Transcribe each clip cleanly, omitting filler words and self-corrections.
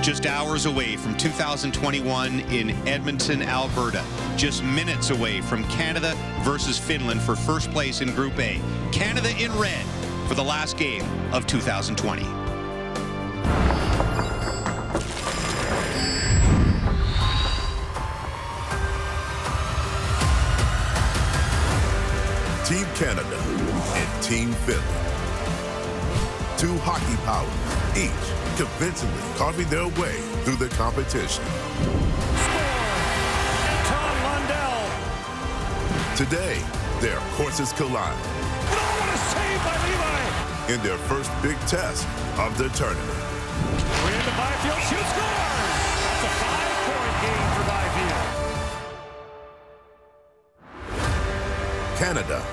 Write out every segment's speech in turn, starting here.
Just hours away from 2021 in Edmonton, Alberta. Just minutes away from Canada versus Finland for first place in Group A. Canada in red for the last game of 2020. Team Canada and Team Finland. Two hockey powers, each convincingly carving their way through the competition. Today, their courses collide. Oh, what a save by Levi! In their first big test of the tournament. We're into Byfield, shoot, scores! That's a 5-point game for Byfield. Canada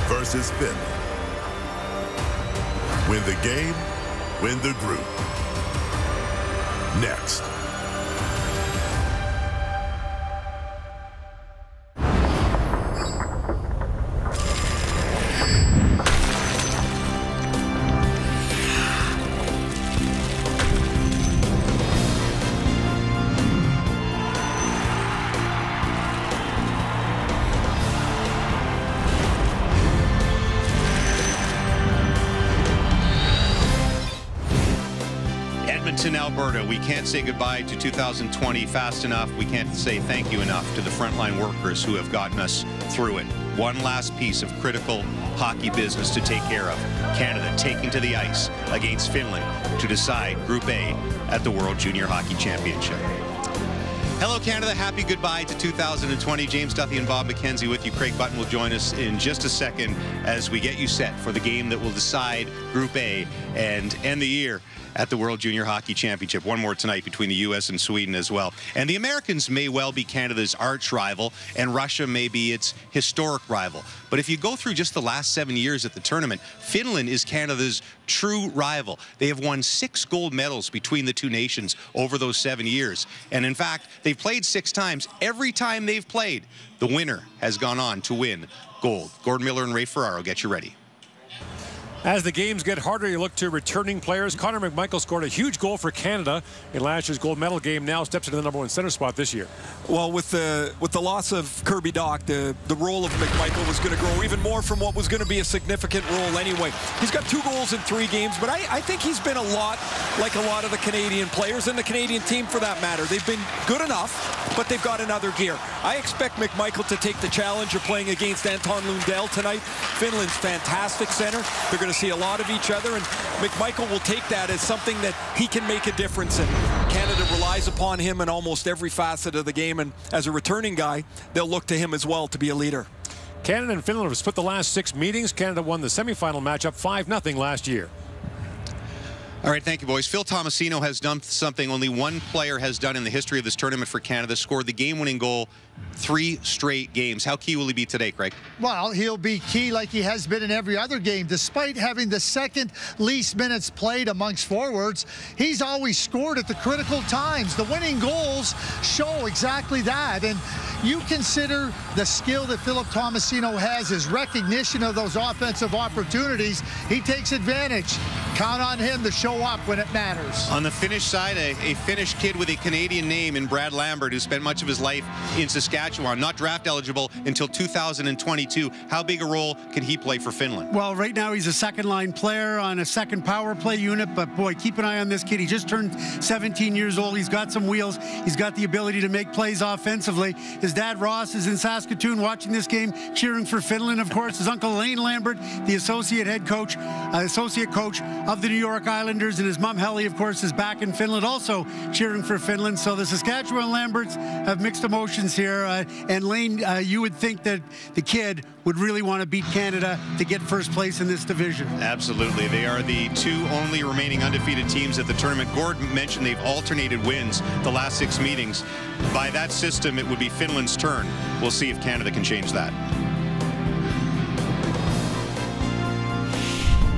versus Finland. Win the game, win the group. Next. Edmonton, Alberta. We can't say goodbye to 2020 fast enough. We can't say thank you enough to the frontline workers who have gotten us through it. One last piece of critical hockey business to take care of. Canada taking to the ice against Finland to decide Group A at the World Junior Hockey Championship. Hello, Canada. Happy goodbye to 2020. James Duthie and Bob McKenzie with you. Craig Button will join us in just a second as we get you set for the game that will decide Group A and end the year at the World Junior Hockey Championship. One more tonight between the U.S. and Sweden as well. And the Americans may well be Canada's arch rival, and Russia may be its historic rival. But if you go through just the last 7 years at the tournament, Finland is Canada's true rival. They have won 6 gold medals between the two nations over those 7 years. And in fact, they've played 6 times. Every time they've played, the winner has gone on to win gold. Gordon Miller and Ray Ferraro, get you ready. As the games get harder, you look to returning players. Connor McMichael scored a huge goal for Canada in last year's gold medal game. Now steps into the #1 center spot this year. Well, with the loss of Kirby Dach, the role of McMichael was going to grow even more from what was going to be a significant role anyway. He's got 2 goals in 3 games, but I think he's been a lot like a lot of the Canadian players and the Canadian team for that matter. They've been good enough, but they've got another gear. I expect McMichael to take the challenge of playing against Anton Lundell tonight. Finland's fantastic center. They're going to see a lot of each other, and McMichael will take that as something that he can make a difference in. Canada relies upon him in almost every facet of the game, and as a returning guy, they'll look to him as well to be a leader. Canada and Finland have split the last 6 meetings. Canada won the semifinal matchup 5-0 last year. All right, thank you, boys. Phil Tomasino has done something only one player has done in the history of this tournament for Canada, scored the game-winning goal 3 straight games. How key will he be today, Craig? Well, he'll be key like he has been in every other game. Despite having the second least minutes played amongst forwards, he's always scored at the critical times. The winning goals show exactly that. And you consider the skill that Philip Tomasino has, his recognition of those offensive opportunities. He takes advantage. Count on him to show up when it matters. On the Finnish side, a Finnish kid with a Canadian name in Brad Lambert, who spent much of his life in Saskatchewan, not draft eligible until 2022. How big a role can he play for Finland? Well, right now he's a second-line player on a second power play unit, but boy, keep an eye on this kid. He just turned 17 years old. He's got some wheels. He's got the ability to make plays offensively. His dad, Ross, is in Saskatoon watching this game, cheering for Finland, of course. His uncle, Lane Lambert, the associate coach of the New York Islanders, and his mom, Helly, of course, is back in Finland, also cheering for Finland. So the Saskatchewan Lamberts have mixed emotions here. And Lane, you would think that the kid would really want to beat Canada to get first place in this division. Absolutely. They are the 2 only remaining undefeated teams at the tournament. Gordon mentioned they've alternated wins the last 6 meetings. By that system, it would be Finland's turn. We'll see if Canada can change that.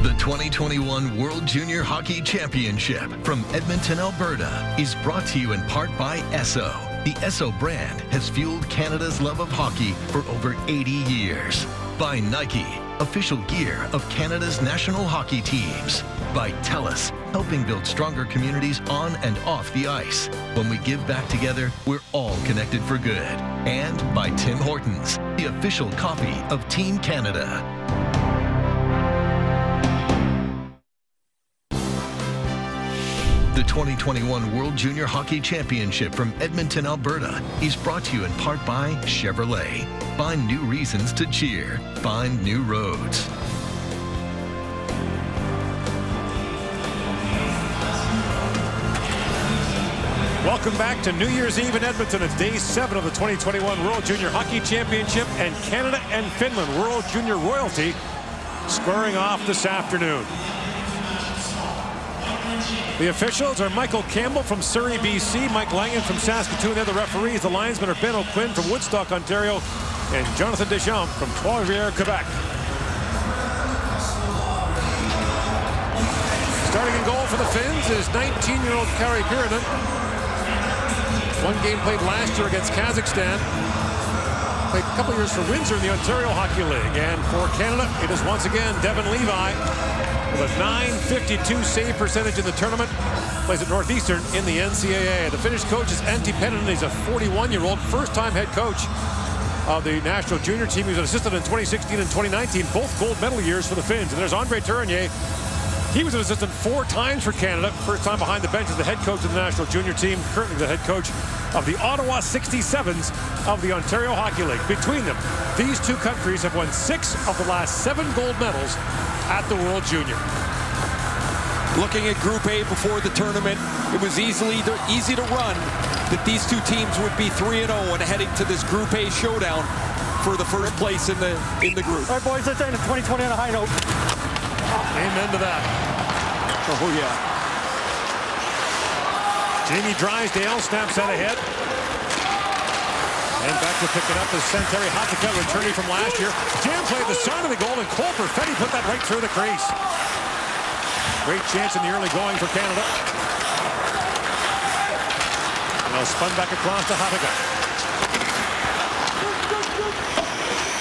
The 2021 World Junior Hockey Championship from Edmonton, Alberta is brought to you in part by Esso. The Esso brand has fueled Canada's love of hockey for over 80 years. By Nike, official gear of Canada's national hockey teams. By TELUS, helping build stronger communities on and off the ice. When we give back together, we're all connected for good. And by Tim Hortons, the official coffee of Team Canada. The 2021 World Junior Hockey Championship from Edmonton, Alberta is brought to you in part by Chevrolet. Find new reasons to cheer. Find new roads. Welcome back to New Year's Eve in Edmonton. It's day 7 of the 2021 World Junior Hockey Championship, and Canada and Finland, World Junior royalty, squaring off this afternoon. The officials are Michael Campbell from Surrey, BC, Mike Langan from Saskatoon. They're the referees. The linesmen are Ben O'Quinn from Woodstock, Ontario, and Jonathan Deschamps from Trois-Rivières, Quebec. Starting in goal for the Finns is 19-year-old Kari Pirinen. One game played last year against Kazakhstan. Played a couple years for Windsor in the Ontario Hockey League. And for Canada, it is once again Devon Levi with a .952 save percentage in the tournament. Plays at Northeastern in the NCAA. The Finnish coach is Antti Pennanen. He's a 41-year-old, first-time head coach of the national junior team. He was an assistant in 2016 and 2019, both gold medal years for the Finns. And there's Andre Tourigny. He was an assistant 4 times for Canada. First time behind the bench as the head coach of the national junior team. Currently the head coach of the Ottawa 67s of the Ontario Hockey League. Between them, these two countries have won 6 of the last 7 gold medals at the World Junior. Looking at Group A before the tournament, it was easy to run that these two teams would be 3-0 and heading to this Group A showdown for the first place in the group. All right, boys, let's end 2020 on a high note. Amen to that. Oh, yeah. Jamie Drysdale snaps that ahead. And back to pick it up is Santeri Hatakka, returning from last year. Jam played the side of the goal, and Cole Perfetti put that right through the crease. Great chance in the early going for Canada. Now spun back across to Hatakka.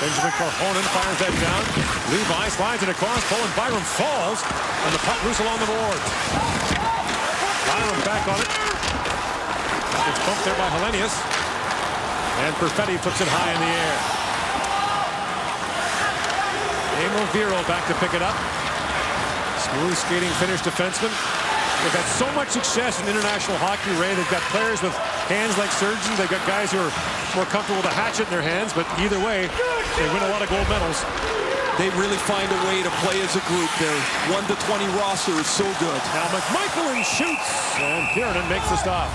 Benjamin Korhonen fires that down. Levi slides it across. Colin Byram falls, and the puck loose along the boards. Byram back on it. Gets bumped there by Helenius. And Perfetti flips it high in the air. Emil Viro back to pick it up. Smooth skating Finnish defenseman. They've had so much success in international hockey, Ray. They've got players with hands like surgeons. They've got guys who are more comfortable with a hatchet in their hands. But either way, they win a lot of gold medals. They really find a way to play as a group. Their 1-20 roster is so good. Now McMichaelin shoots, and Pirinen makes the stop.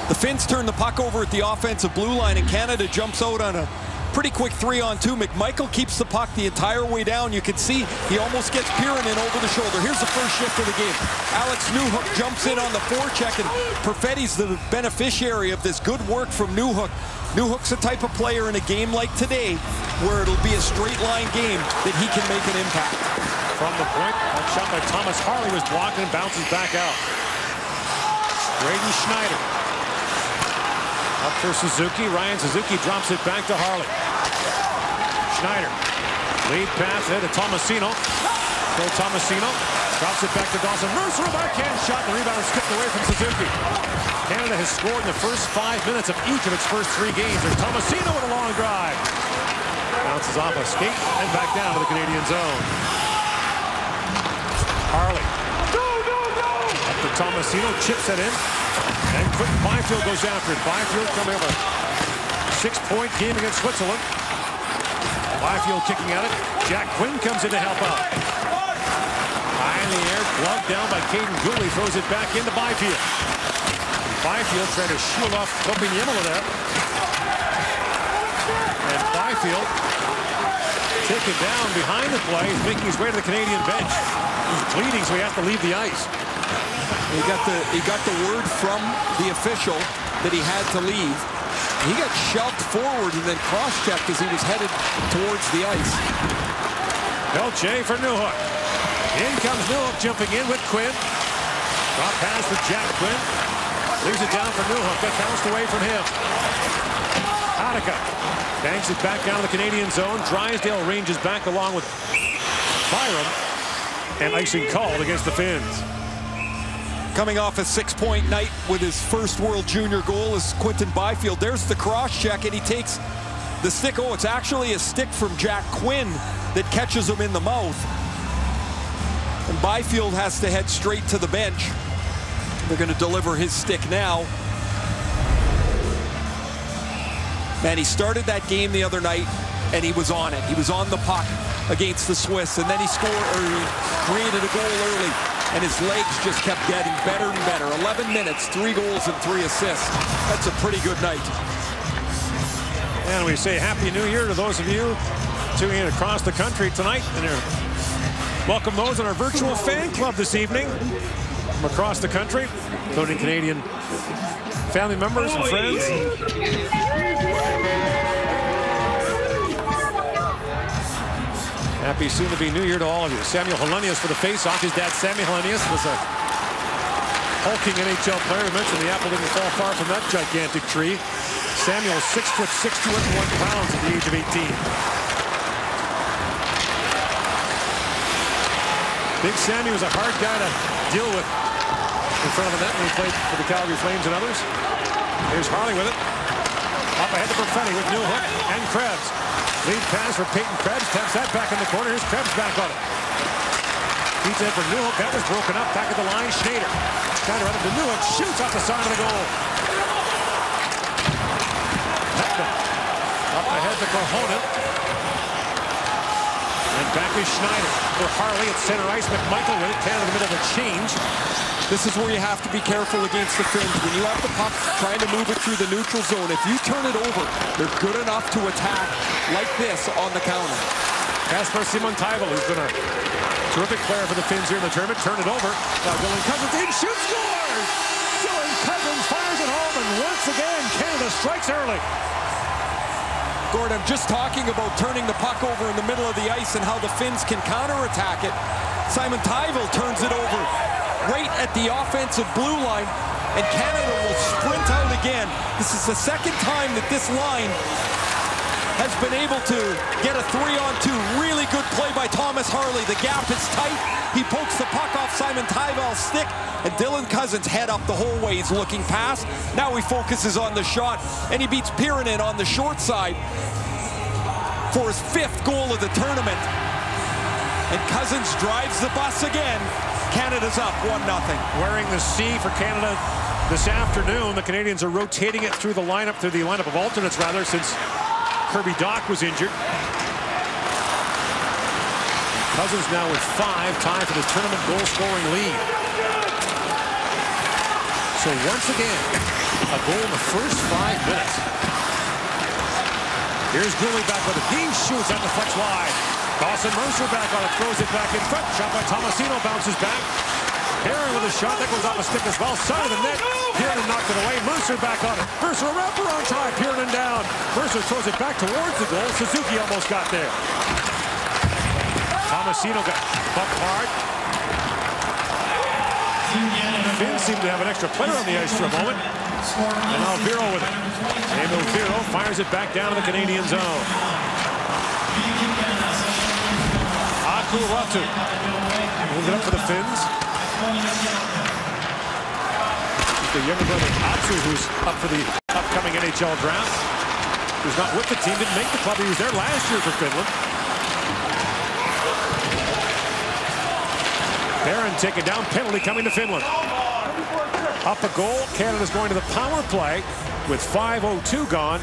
The Finns turn the puck over at the offensive blue line, and Canada jumps out on a pretty quick 3-on-2. McMichael keeps the puck the entire way down. You can see he almost gets Pirinen over the shoulder. Here's the first shift of the game. Alex Newhook jumps in on the forecheck, and Perfetti's the beneficiary of this good work from Newhook. Newhook's the type of player in a game like today where it'll be a straight line game that he can make an impact. From the point, that shot by Thomas Harley was blocked and bounces back out. Braden Schneider. Up for Suzuki. Ryan Suzuki drops it back to Harley. Schneider. Lead pass ahead to Tomasino. Phil Tomasino drops it back to Dawson. Mercer, backhand shot. The rebound skipped away from Suzuki. Canada has scored in the first 5 minutes of each of its first 3 games. And Tomasino with a long drive. Bounces off a skate and back down to the Canadian zone. Harley. Up to Tomasino. Chips it in. And Quentin Byfield goes after it. Byfield coming up a 6-point game against Switzerland. Byfield kicking at it. Jack Quinn comes in to help out. High in the air, plugged down by Caden Gooley, throws it back into Byfield. Byfield trying to shield off Kopiniemola there. And Byfield taken down behind the play. He's making his way to the Canadian bench. He's bleeding, so he has to leave the ice. He got the word from the official that he had to leave. He got shoved forward and then cross-checked as he was headed towards the ice. Pelche for Newhook. In comes Newhook jumping in with Quinn. Drop pass for Jack Quinn. Leaves it down for Newhook. That bounced away from him. Hatakka banks it back down to the Canadian zone. Drysdale ranges back along with Byram. and icing called against the Finns. Coming off a 6-point night with his first World Junior goal is Quinton Byfield. There's the cross check, and he takes the stick. Oh, it's actually a stick from Jack Quinn that catches him in the mouth. And Byfield has to head straight to the bench. They're going to deliver his stick now. Man, he started that game the other night, and he was on it. He was on the puck against the Swiss, and then he scored, or he created a goal early, and his legs just kept getting better and better. 11 minutes, 3 goals and 3 assists. That's a pretty good night. And we say Happy New Year to those of you tuning in across the country tonight. And welcome those in our virtual fan club this evening from across the country, including Canadian family members and friends. Happy soon-to-be New Year to all of you. Samuel Helenius for the face-off. His dad, Sammy Helenius, was a hulking NHL player. I mentioned the apple didn't fall far from that gigantic tree. Samuel, 6 foot 6, 201 pounds at the age of 18. Big Sammy was a hard guy to deal with in front of the net when he played for the Calgary Flames and others. Here's Harley with it. Up ahead to Perfetti with Newhook and Krebs. Lead pass for Peyton Krebs. Taps that back in the corner. Here's Krebs back on it. Feeds in for Newhook. That was broken up. Back at the line. Schneider. Trying to run into Newhook. Shoots off the side of the goal. Heckman. Up ahead to Kohonen. And back is Schneider. For Harley at center ice. McMichael with it. Down in the middle of a change. This is where you have to be careful against the Finns. When you have the puck trying to move it through the neutral zone, if you turn it over, they're good enough to attack like this on the counter. Kasper Simon-Taival, who's been a terrific player for the Finns here in the tournament, turn it over. Now Dylan Cousins in, shoots, scores! Dylan Cousins fires it home, and once again, Canada strikes early. Gord, I'm just talking about turning the puck over in the middle of the ice and how the Finns can counterattack it. Simon-Taival turns it over right at the offensive blue line, and Canada will sprint out again. This is the second time that this line has been able to get a 3-on-2. Really good play by Thomas Harley. The gap is tight. He pokes the puck off Simon-Taival's stick, and Dylan Cousins head up the whole way. He's looking past. Now he focuses on the shot, and he beats Pirinen on the short side for his 5th goal of the tournament. And Cousins drives the bus again. Canada's up 1-0. Wearing the C for Canada this afternoon. The Canadians are rotating it through the lineup of alternates, rather, since Kirby Dach was injured. Cousins now with 5, tied for the tournament goal-scoring lead. So once again, a goal in the first 5 minutes. Here's Gooley back with it. He shoots at the flex wide. Dawson Mercer back on it, throws it back in front. Shot by Tomasino, bounces back. Perrin with a shot, that goes off a stick as well. Side of the net, Pirinen knocked it away. Mercer back on it. Mercer a wraparound try, Pirinen down. Mercer throws it back towards the goal. Suzuki almost got there. Tomasino got bumped hard. Finns seem to have an extra player on the ice for a moment. And now Viro with it. Emil Viro fires it back down to the Canadian zone. Akuratu moving up for the Finns. The younger brother Atsu, who's up for the upcoming NHL draft, who's not with the team, didn't make the club. He was there last year for Finland. Perrin taken down, penalty coming to Finland. Up a goal, Canada's going to the power play with 5:02 gone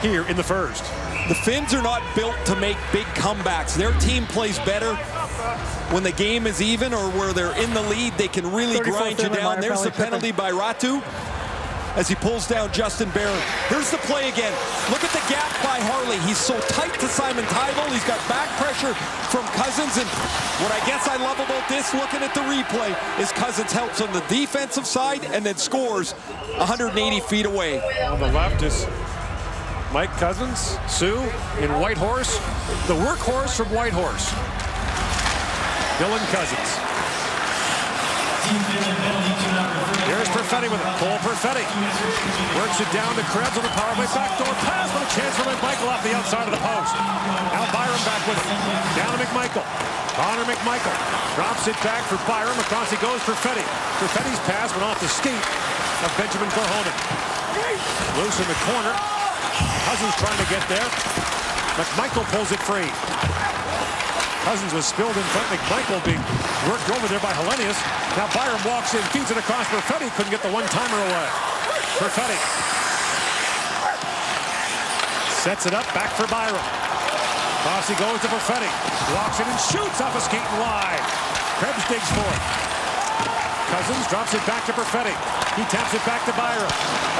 here in the first. The Finns are not built to make big comebacks. Their team plays better when the game is even or where they're in the lead. They can really grind you down. There's the penalty by Ratu as he pulls down Justin Barron. Here's the play again. Look at the gap by Harley. He's so tight to Simon-Taival. He's got back pressure from Cousins. And what I guess I love about this, looking at the replay, is Cousins helps on the defensive side and then scores 180 feet away. On the left is Mike Cousins, Sue in Whitehorse, the workhorse from Whitehorse. Dylan Cousins. Here's Perfetti with it. Cole Perfetti works it down to Krebs on the power play. Backdoor pass, but a chance for McMichael off the outside of the post. Now Byram back with it. Down to McMichael. Connor McMichael drops it back for Byram. Across he goes. Perfetti. Perfetti's pass went off the skate of Benjamin Corhonen. Loose in the corner. Cousins trying to get there. McMichael pulls it free. Cousins was spilled in front. McMichael being worked over there by Hellenius. Now Byram walks in, feeds it across Perfetti. Couldn't get the one-timer away. Perfetti sets it up, back for Byram. Across he goes to Perfetti. Walks in and shoots off a skate and wide. Krebs digs for it. Cousins drops it back to Perfetti. He taps it back to Byram.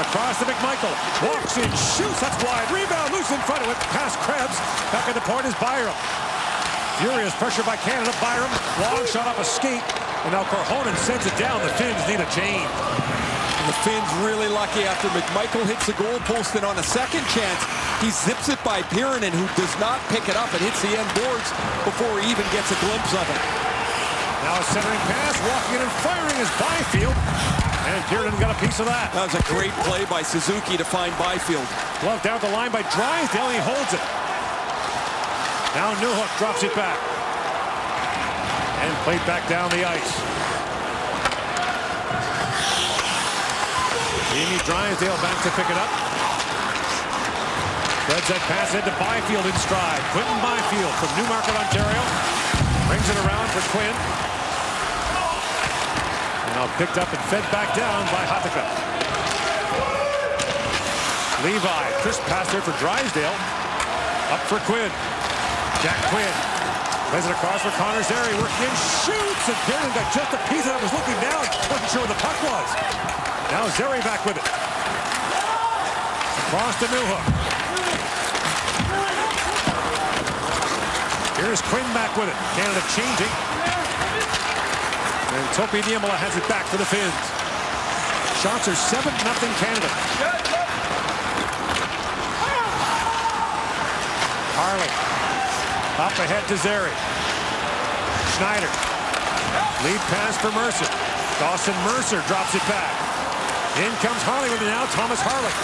Across to McMichael. Walks in, shoots, that's wide. Rebound, loose in front of it. Past Krebs. Back at the point is Byram. Furious pressure by Canada. Byram, long shot off a skate. And now Corhonen sends it down. The Finns need a change. And the Finns really lucky after McMichael hits the goal post, and on a second chance, he zips it by Pirinen, who does not pick it up and hits the end boards before he even gets a glimpse of it. Now a centering pass, walking in and firing is Byfield. And Pirinen got a piece of that. That was a great play by Suzuki to find Byfield. Glove down the line by Drysdale, he holds it. Now Newhook drops it back. And played back down the ice. Jamie Drysdale back to pick it up. Threads that pass into Byfield in stride. Quinton Byfield from Newmarket, Ontario. Brings it around for Quinn. And now picked up and fed back down by Hatakka. Levi, crisp pass there for Drysdale. Up for Quinn. Jack Quinn plays it across for Connor Zary, working in, shoots, and Pirinen got just a piece of it, was looking down, wasn't sure where the puck was. Now Zary back with it. Across to Newhook. Here's Quinn back with it. Canada changing. And Topi Niemela has it back for the Finns. Shots are 7-0 Canada. Harley. Up ahead to Zary. Schneider. Lead pass for Mercer. Dawson Mercer drops it back. In comes Harley with it now. Thomas Harley.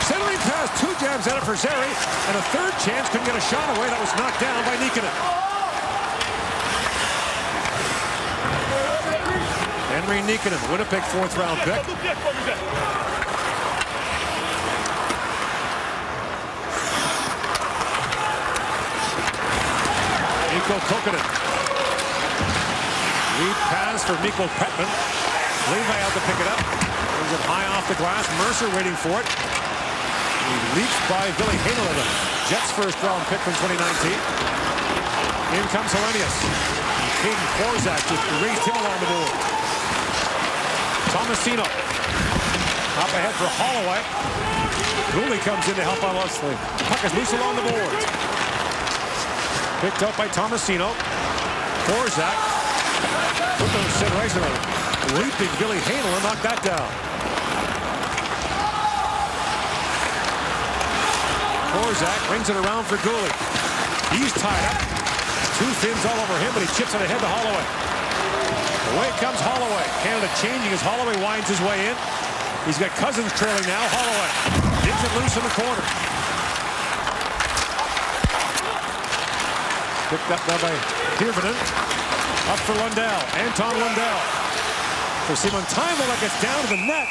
Centering pass, 2 jabs at it for Zary. And a third chance, couldn't get a shot away. That was knocked down by Nikkanen. Henry Nikkanen, Winnipeg 4th-round pick. Mikko Kokkonen. Lead pass for Mikko Petman. Levi out to pick it up. Brings it high off the glass. Mercer waiting for it. He leaps by Billy Heinola, Jets' first-round pick from 2019. In comes Hellenius. Caden Forzak just raised him along the board. Tomasino. Up ahead for Holloway. Cooley comes in to help on Leslie. Puck is loose along the board. Picked up by Tomasino. Forzak. Put those consideration on it. Leaping Billy Heinola knocked that down. Forzak brings it around for Cooley. He's tied up. 2 Finns all over him, but he chips it ahead to Holloway. Away comes Holloway. Canada changing as Holloway winds his way in. He's got Cousins trailing now. Holloway digs it loose in the corner. Picked up now by Hirvonen. Up for Lundell. Anton Lundell. For Simon Taimala gets down to the net.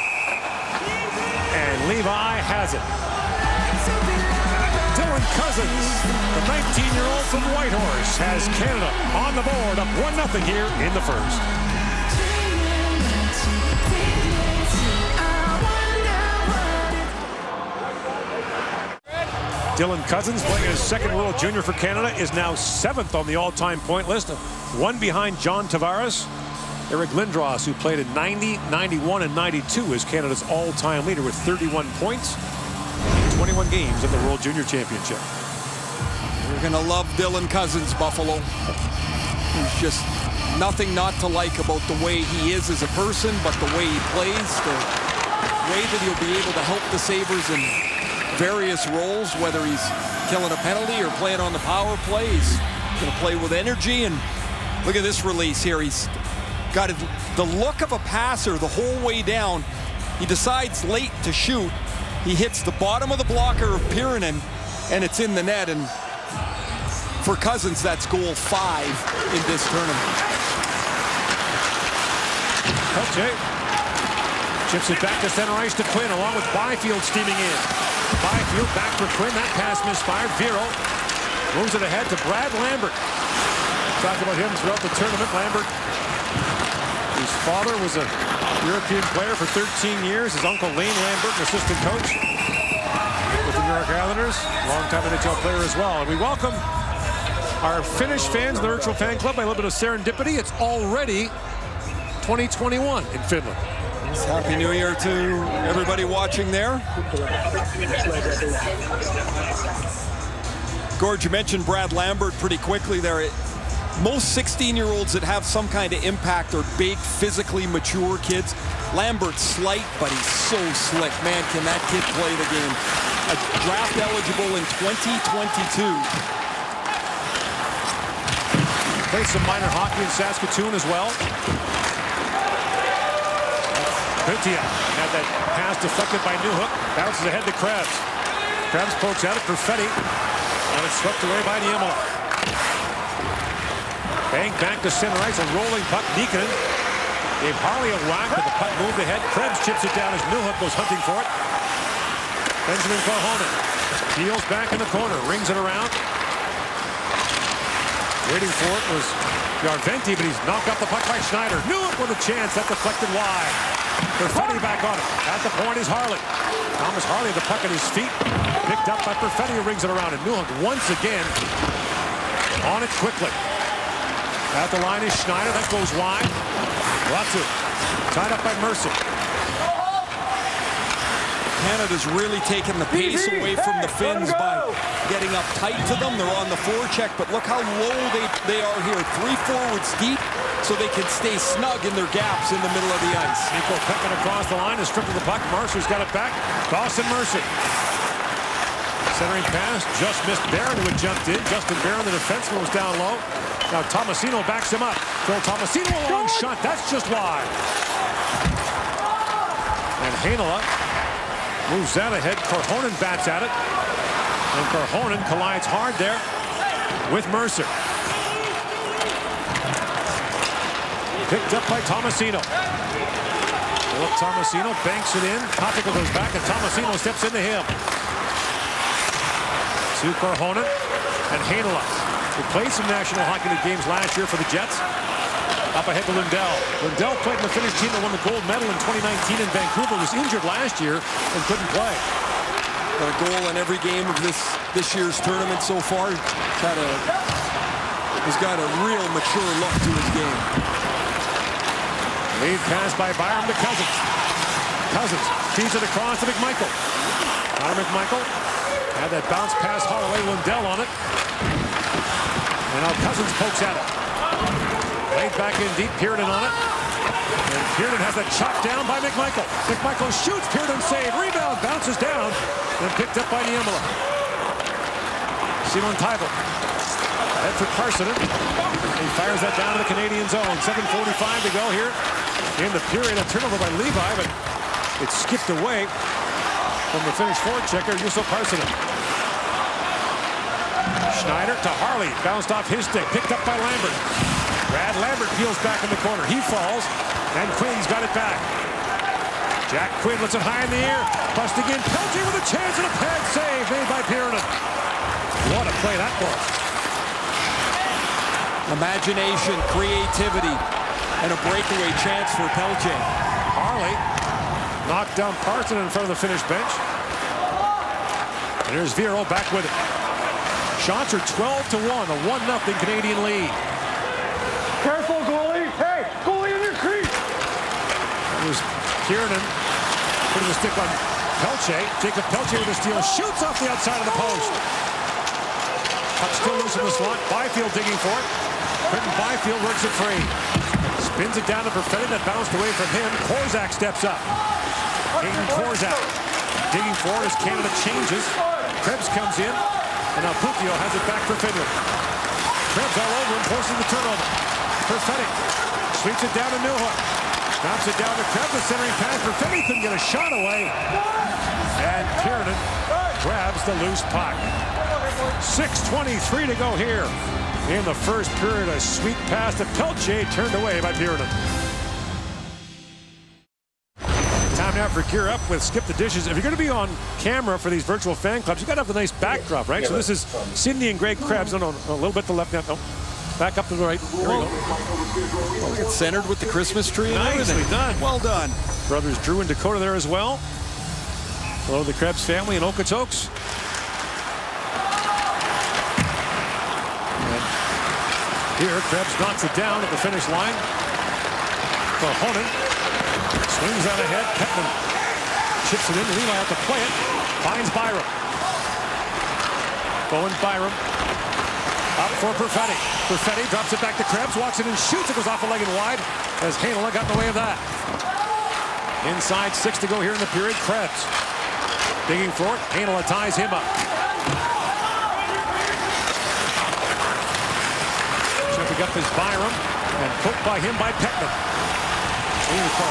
And Levi has it. Dylan Cousins, the 19-year-old from Whitehorse, has Canada on the board, up 1-0 here in the first. Dylan Cousins, playing his second World Junior for Canada, is now 7th on the all-time point list, 1 behind John Tavares. Eric Lindros, who played in 90, 91, and 92, is Canada's all-time leader with 31 points in 21 games at the World Junior Championship. You're going to love Dylan Cousins, Buffalo. There's just nothing not to like about the way he is as a person, but the way he plays, the way that he'll be able to help the Sabres in various roles, whether he's killing a penalty or playing on the power play. He's going to play with energy, and look at this release here. He's got the look of a passer the whole way down, He decides late to shoot. He hits the bottom of the blocker of Pirinen, and it's in the net. And for Cousins, that's goal 5 in this tournament. Okay. Chips it back to center ice to Quinn, along with Byfield steaming in. Byfield back for Quinn. That pass misfired. Vero moves it ahead to Brad Lambert. Talked about him throughout the tournament. Lambert, whose father was a European player for 13 years. His uncle Lane Lambert, an assistant coach with the New York Islanders. Longtime NHL player as well. And we welcome our Finnish fans in the virtual fan club by a little bit of serendipity. It's already 2021 in Finland. Happy New Year to everybody watching there. Gord, you mentioned Brad Lambert pretty quickly there. Most 16-year-olds that have some kind of impact are big, physically mature kids. Lambert's slight, but he's so slick. Man, can that kid play the game. Draft eligible in 2022. Played some minor hockey in Saskatoon as well. Pintia had that pass deflected by Newhook. Bounces ahead to Krebs. Krebs pokes out at Perfetti. And it's swept away by Niemela. Bang back to center ice. A rolling puck. Nikkanen gave Harley a whack, but the puck moved ahead. Krebs chips it down as Newhook goes hunting for it. Benjamin Korhonen peels back in the corner. Rings it around. Waiting for it was Jarventi, but he's knocked off the puck by Schneider. Newhook with a chance. That deflected wide. Perfetti back on it. At the point is Harley. Thomas Harley, the puck at his feet. Picked up by Perfetti, who rings it around. And Newhook once again on it quickly. At the line is Schneider. That goes wide. Latu tied up by Mercer. Canada's really taken the pace away from the Finns by getting up tight to them. They're on the forecheck, but look how low they are here. 3 forwards deep, so they can stay snug in their gaps in the middle of the ice. Nico Pekka across the line is stripped of the puck. Mercer's got it back. Dawson Mercer. Centering pass, just missed Barron, who had jumped in. Justin Barron, the defenseman, was down low. Now Tomasino backs him up. Phil Tomasino, a long shot. That's just wide. And Heinola moves that ahead. Korhonen bats at it. And Korhonen collides hard there with Mercer. Picked up by Tomasino. Philip Tomasino banks it in. Kopical goes back, and Tomasino steps into him. To Korhonen and Heinola, who played some National Hockey League games last year for the Jets. Up ahead to Lundell. Lundell played in the Finnish team that won the gold medal in 2019 in Vancouver. Was injured last year and couldn't play. Got a goal in every game of this year's tournament so far. He's got a real mature look to his game. Lead pass by Byram to Cousins. Cousins feeds it across to McMichael. Connor McMichael had that bounce pass Holloway. Lundell on it. And now Cousins pokes at it. Laid back in deep. Pirinen on it. And Pirinen has that chopped down by McMichael. McMichael shoots. Pirinen save. Rebound. Bounces down. And picked up by Niemela. Simon Tybel. Head for Parsonen. He fires that down to the Canadian zone. 7:45 to go here in the period. A turnover by Levi, but it skipped away from the Finnish forechecker, Juuso Parsonen. Schneider to Harley. Bounced off his stick. Picked up by Lambert. Brad Lambert peels back in the corner. He falls, and Quinn's got it back. Jack Quinn lets it high in the air. Busting in. Pelche with a chance and a pad save made by Pirinen. What a play that was. Imagination, creativity, and a breakaway chance for Pelche. Harley knocked down Parson in front of the Finnish bench. And here's Vero back with it. Shots are 12-1, a 1-0 Canadian lead. Careful, goalie. Hey, goalie in your crease. That was Kiernan putting the stick on Pelche. Jacob Pelche with a steal. Shoots off the outside of the post. Puck still loose in the slot. Byfield digging for it. Quentin Byfield works it free. Spins it down to Perfetti. That bounced away from him. Korzak steps up. Hayden Korzak digging for it as Canada changes. Krebs comes in. And now Pukio has it back for Finland. Krebs all over him, forcing the turnover. Perfetti sweeps it down to Newhook. Drops it down to Krebs. The centering pass for Finley. Couldn't get a shot away. And Kiernan grabs the loose puck. 6:23 to go here in the first period. A sweet pass to Pelche, turned away by Kiernan. Time now for Gear Up with Skip the Dishes. If you're going to be on camera for these virtual fan clubs, you got to have the nice backdrop, right? So this is Sidney and Greg Krebs. No, a little bit to the left now. No. Back up to the right. There we go. Well, it's centered with the Christmas tree and Nicely everything. done. Well done. Brothers Drew and Dakota there as well. Hello to the Krebs family in Okotoks. And here, Krebs knocks it down at the finish line. Kohonen swings out ahead. Petman chips it in. Levi out to play it. Finds Byram. Bowen Byram. Up for Perfetti. Perfetti drops it back to Krebs, walks it and shoots. It goes off a leg and wide as Heinola got in the way of that. Inside 6 to go here in the period. Krebs digging for it. Heinola ties him up. Checking up is Byram and poked by him by Petman.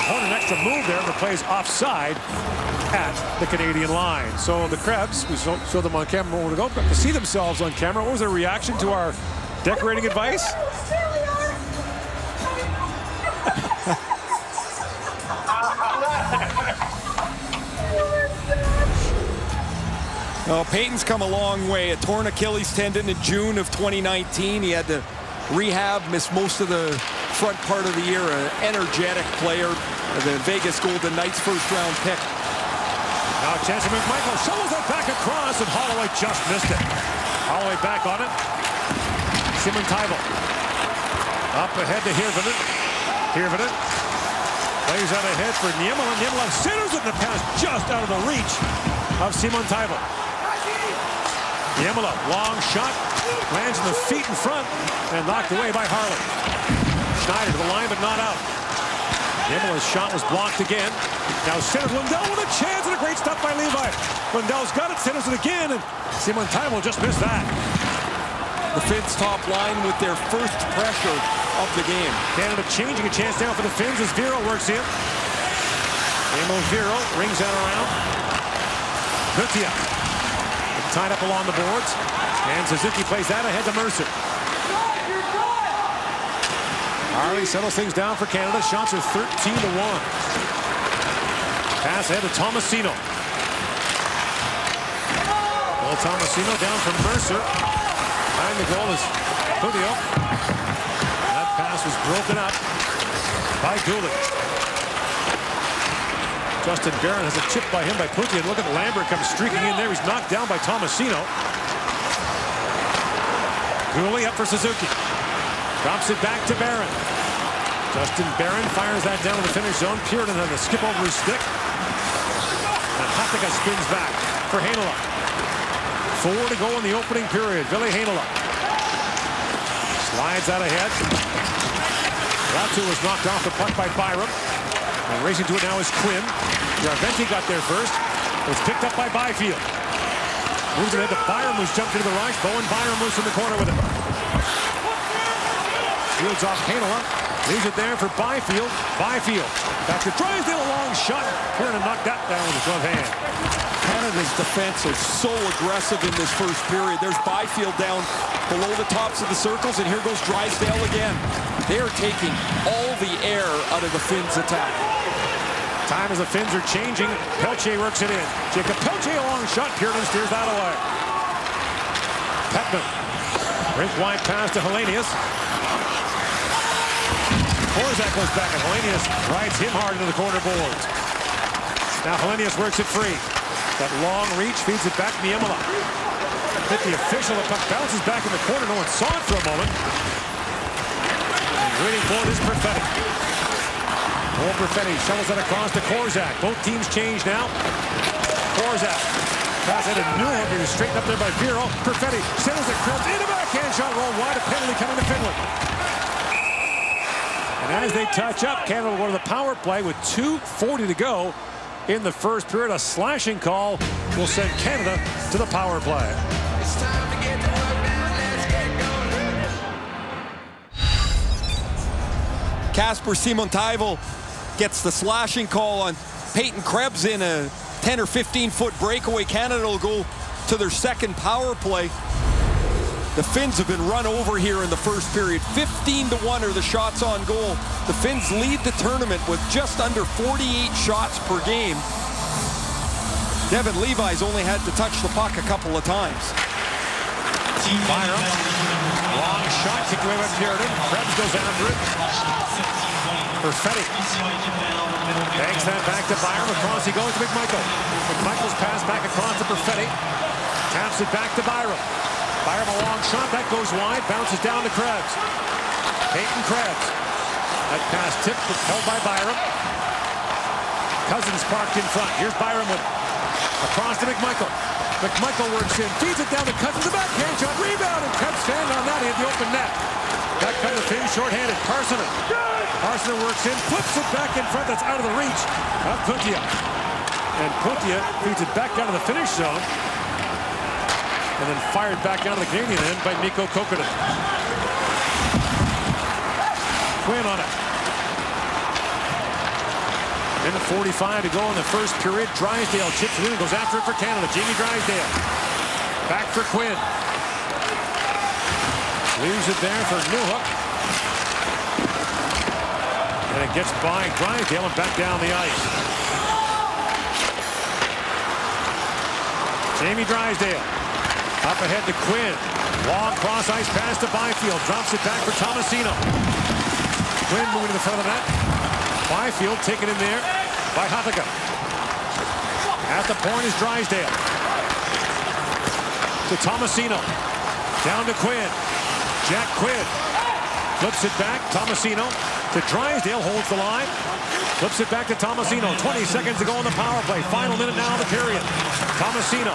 Horn an extra move there, and the play's offside at the Canadian line. So the Krebs, we showed them on camera a moment ago, got to see themselves on camera. What was their reaction to our decorating advice? Well, Peyton's come a long way. A torn Achilles tendon in June of 2019. He had to rehab, missed most of the front part of the year. An energetic player, the Vegas Golden Knights first-round pick. Now Chancellor McMichael shovels it back across, and Holloway just missed it. Holloway back on it. Simon Tybel up ahead to Hirvonen. Hirvonen plays out ahead for Niemela. Niemela centers it, and the pass just out of the reach of Simon Tybel. Niemela, long shot, lands in the feet in front, and knocked away by Harley. Schneider to the line, but not out. Niemela's shot was blocked again. Now centered Lundell with a chance, and a great stop by Levi. Lundell's got it, centers it again, and Simon Tybel just missed that. The Finns top line with their first pressure of the game. Canada changing a chance now for the Finns as Viro works in. Emo Viro rings that around. Nutia tied up along the boards. And Suzuki plays that ahead to Mercer. Harley settles things down for Canada. Shots are 13-1. Pass ahead to Tomasino. Well, Tomasino down from Mercer. Behind the goal is Putio. That pass was broken up by Dooley. Justin Barron has a chip by him by Putio. Look at Lambert come streaking in there. He's knocked down by Tomasino. Dooley up for Suzuki. Drops it back to Barron. Justin Barron fires that down in the finish zone. Puritan had to skip over his stick. And Hatika spins back for Heinola. 4 to go in the opening period. Ville Heinola slides out ahead. Ratu was knocked off the puck by Byram. And racing to it now is Quinn. Graventi got there first. It's picked up by Byfield. Moves it ahead to Byram, who's jumped into the rush. Bowen Byram moves in the corner with it. Fields off Heinola. Leaves it there for Byfield. Byfield back to Drysdale, a long shot. Kiernan knocked that down with his glove hand. Canada's defense is so aggressive in this first period. There's Byfield down below the tops of the circles, and here goes Drysdale again. They are taking all the air out of the Finns' attack. Time as the Finns are changing. Pelche works it in. Jacob Pelche, a long shot. Kiernan steers that away. Petman. Rink wide pass to Helenius. Korzak goes back, and Helenius rides him hard into the corner boards. Now Helenius works it free. That long reach feeds it back to Niemela. Hit the official. The puck bounces back in the corner. No one saw it for a moment. And waiting for it is Perfetti. More Perfetti shovels that across to Korzak. Both teams change now. Korzak. Pass out of Newhook. He was straightened up there by Viro. Perfetti settles it. Krebs in a backhand shot. Rolled wide. A penalty coming to Finland. And as they touch up, Canada will go to the power play with 2:40 to go in the first period. A slashing call will send Canada to the power play. It's time to get to work now. Let's get going. Kasper Simon Tybel gets the slashing call on Peyton Krebs in a 10 or 15-foot breakaway. Canada will go to their second power play. The Finns have been run over here in the first period. 15-1 are the shots on goal. The Finns lead the tournament with just under 48 shots per game. Devin Levi's only had to touch the puck a couple of times. Byram, long shot, kicked away by Kiernan. Krebs goes after it. Perfetti bangs that back to Byram. Across he goes to McMichael. McMichael's pass back across to Perfetti. Taps it back to Byram. Byram a long shot, that goes wide, bounces down to Krebs. Peyton Krebs. That pass tipped, but held by Byram. Cousins parked in front. Here's Byram with across to McMichael. McMichael works in, feeds it down to Cousins. The backhand shot, rebound, and Krebs fanned on that. He had the open net. That cut the Finns shorthanded. Parsonen. Parsonen works in, flips it back in front. That's out of the reach of Puntia. And Puntia feeds it back down to the finish zone. And then fired back down to the Canadian end by Mikko Kokkonen. Quinn on it. Minute 45 to go in the first period. Drysdale chips it in and goes after it for Canada. Jamie Drysdale. Back for Quinn. Leaves it there for Newhook. And it gets by Drysdale and back down the ice. Jamie Drysdale. Up ahead to Quinn. Long cross ice pass to Byfield. Drops it back for Tomasino. Quinn moving to the front of the net. Byfield taken in there by Hathaka. At the point is Drysdale. To Tomasino. Down to Quinn. Jack Quinn. Flips it back. Tomasino to Drysdale. Holds the line. Flips it back to Tomasino. 20 seconds to go in the power play. Final minute now of the period. Tomasino.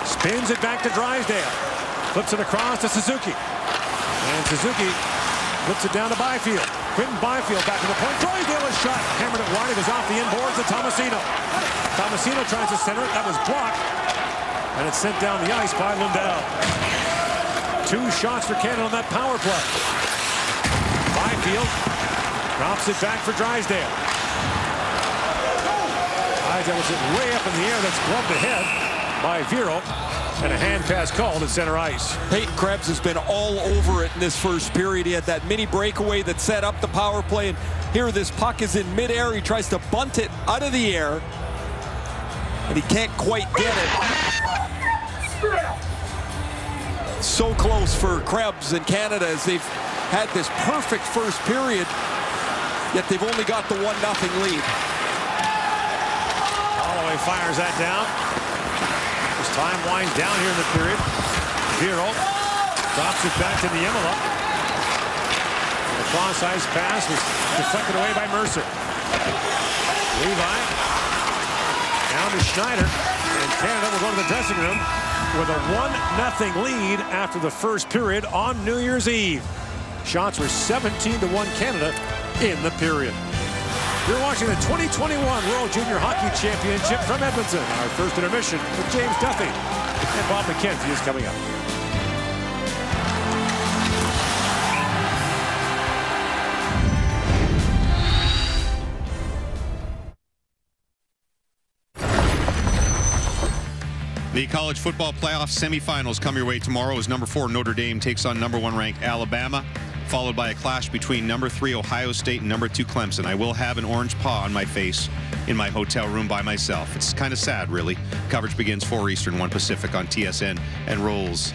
Spins it back to Drysdale. Flips it across to Suzuki. And Suzuki flips it down to Byfield. Quinton Byfield back to the point. Drysdale is shot. Hammered it wide. It was off the inboards to Tomasino. Tomasino tries to center it. That was blocked. And it's sent down the ice by Lundell. 2 shots for Canada on that power play. Byfield drops it back for Drysdale. Drysdale was way up in the air. That's gloved ahead by Vero, and a hand pass called at center ice. Peyton Krebs has been all over it in this first period. He had that mini breakaway that set up the power play, and here this puck is in midair. He tries to bunt it out of the air, and he can't quite get it. So close for Krebs and Canada as they've had this perfect first period, yet they've only got the 1-0 lead. Holloway fires that down. Time winds down here in the period. Vero drops it back to Niemela. The cross ice pass was deflected away by Mercer. Levi down to Schneider. And Canada will go to the dressing room with a 1-0 lead after the first period on New Year's Eve. Shots were 17-1 Canada in the period. You're watching the 2021 World Junior Hockey Championship from Edmonton. Our first intermission with James Duffy and Bob McKenzie is coming up. The college football playoff semifinals come your way tomorrow as number 4 Notre Dame takes on number 1 ranked Alabama, followed by a clash between number 3 Ohio State and number 2 Clemson. I will have an orange paw on my face in my hotel room by myself. It's kind of sad, really. Coverage begins 4 Eastern, 1 Pacific on TSN and rolls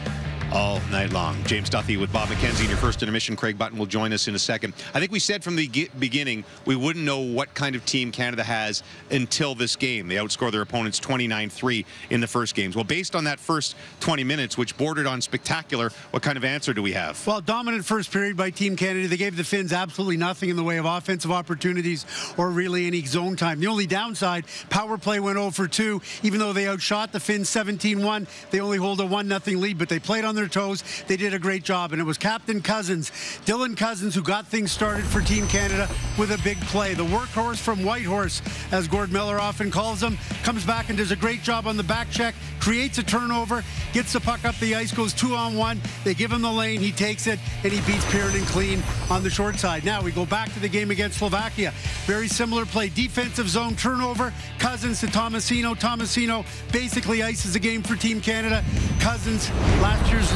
all night long. James Duthie with Bob McKenzie in your first intermission. Craig Button will join us in a second. I think we said from the beginning we wouldn't know what kind of team Canada has until this game. They outscored their opponents 29-3 in the first games. Well, based on that first 20 minutes, which bordered on spectacular, what kind of answer do we have? Well, dominant first period by Team Canada. They gave the Finns absolutely nothing in the way of offensive opportunities or really any zone time. The only downside, power play went 0 for 2. Even though they outshot the Finns 17-1, they only hold a 1-0 lead, but they played on their toes. They did a great job, and it was Captain Cousins, Dylan Cousins, who got things started for Team Canada with a big play. The workhorse from Whitehorse, as Gord Miller often calls him, comes back and does a great job on the back check, creates a turnover, gets the puck up the ice, goes 2-on-1. They give him the lane, he takes it, and he beats Piernin clean on the short side. Now we go back to the game against Slovakia. Very similar play, defensive zone turnover, Cousins to Tomasino. Tomasino basically ices the game for Team Canada. Cousins, last year's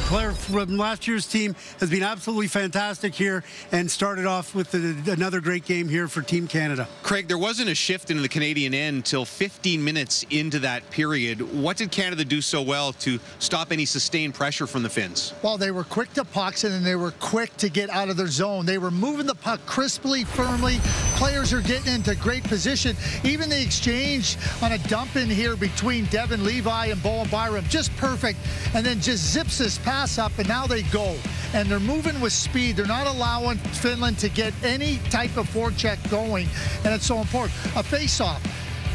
player from last year's team, has been absolutely fantastic here and started off with another great game here for Team Canada. Craig, there wasn't a shift into the Canadian end till 15 minutes into that period. What did Canada do so well to stop any sustained pressure from the Finns? Well, they were quick to pucks, and then they were quick to get out of their zone. They were moving the puck crisply, firmly. Players are getting into great position. Even the exchange on a dump in here between Devin Levi and Bowen Byram, just perfect, and then just zips this pass up, and now they go. And they're moving with speed. They're not allowing Finland to get any type of forecheck going, and it's so important. A face-off.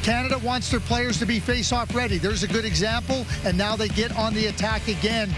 Canada wants their players to be face-off ready. There's a good example, and now they get on the attack again.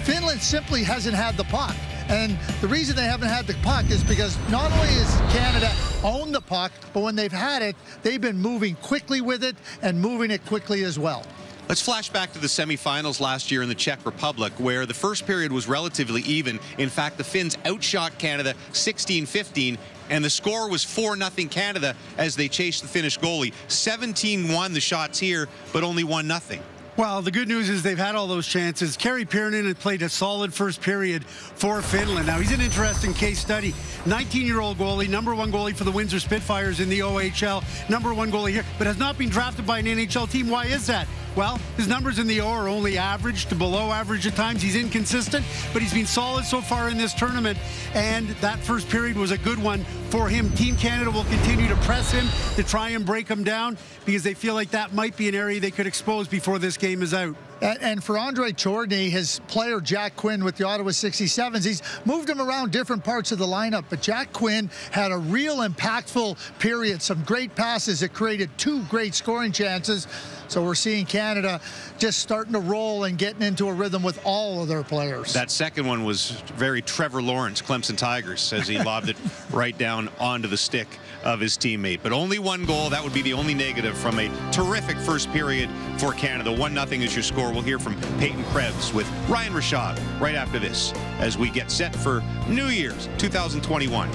Finland simply hasn't had the puck. And the reason they haven't had the puck is because not only has Canada owned the puck, but when they've had it, they've been moving quickly with it and moving it quickly as well. Let's flash back to the semifinals last year in the Czech Republic, where the first period was relatively even. In fact, the Finns outshot Canada 16-15, and the score was 4-0 Canada as they chased the Finnish goalie. 17-1 the shots here, but only 1-0. Well, the good news is they've had all those chances. Kari Piernin had played a solid first period for Finland. Now, he's an interesting case study. 19-year-old goalie, #1 goalie for the Windsor Spitfires in the OHL, #1 goalie here, but has not been drafted by an NHL team. Why is that? Well, his numbers in the O are only average to below average at times. He's inconsistent, but he's been solid so far in this tournament, and that first period was a good one for him. Team Canada will continue to press him to try and break him down because they feel like that might be an area they could expose before this game is out. And for Andre Chorny, his player Jack Quinn with the Ottawa 67s, he's moved him around different parts of the lineup. But Jack Quinn had a real impactful period, some great passes that created 2 great scoring chances. So we're seeing Canada just starting to roll and getting into a rhythm with all of their players. That second one was very Trevor Lawrence, Clemson Tigers, as he lobbed it right down onto the stick of his teammate. But only 1 goal. That would be the only negative from a terrific first period for Canada. 1-0 is your score. We'll hear from Peyton Krebs with Ryan Rashad right after this as we get set for New Year's 2021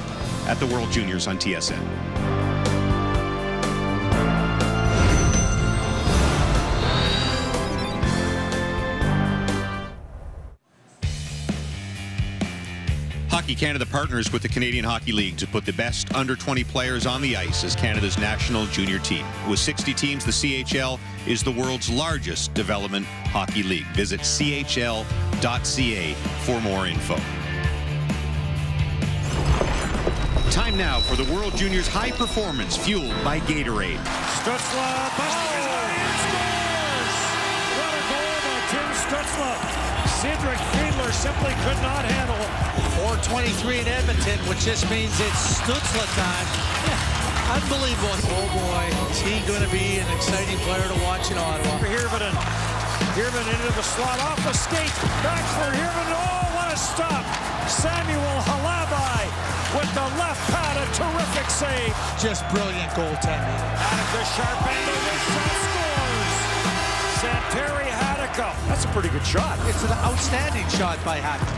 at the World Juniors on TSN. Hockey Canada partners with the Canadian Hockey League to put the best under-20 players on the ice as Canada's national junior team. With 60 teams, the CHL is the world's largest development hockey league. Visit chl.ca for more info. Time now for the World Juniors High Performance, fueled by Gatorade. Stutzla busting his way and scores! What a goal by Tim Stutzla. Cedric Fiedler simply could not handle it. 4:23 in Edmonton, which just means it's Stutzla time. Yeah, unbelievable. Oh boy, is he going to be an exciting player to watch in Ottawa. For Hirvonen. Hirvonen into the slot, off the skate, back for Hirvonen. Oh, what a stop. Samuel Halabai with the left pad, a terrific save. Just brilliant goaltending. Attica sharp angle, this shot scores. Santeri Attica. That's a pretty good shot. It's an outstanding shot by Attica.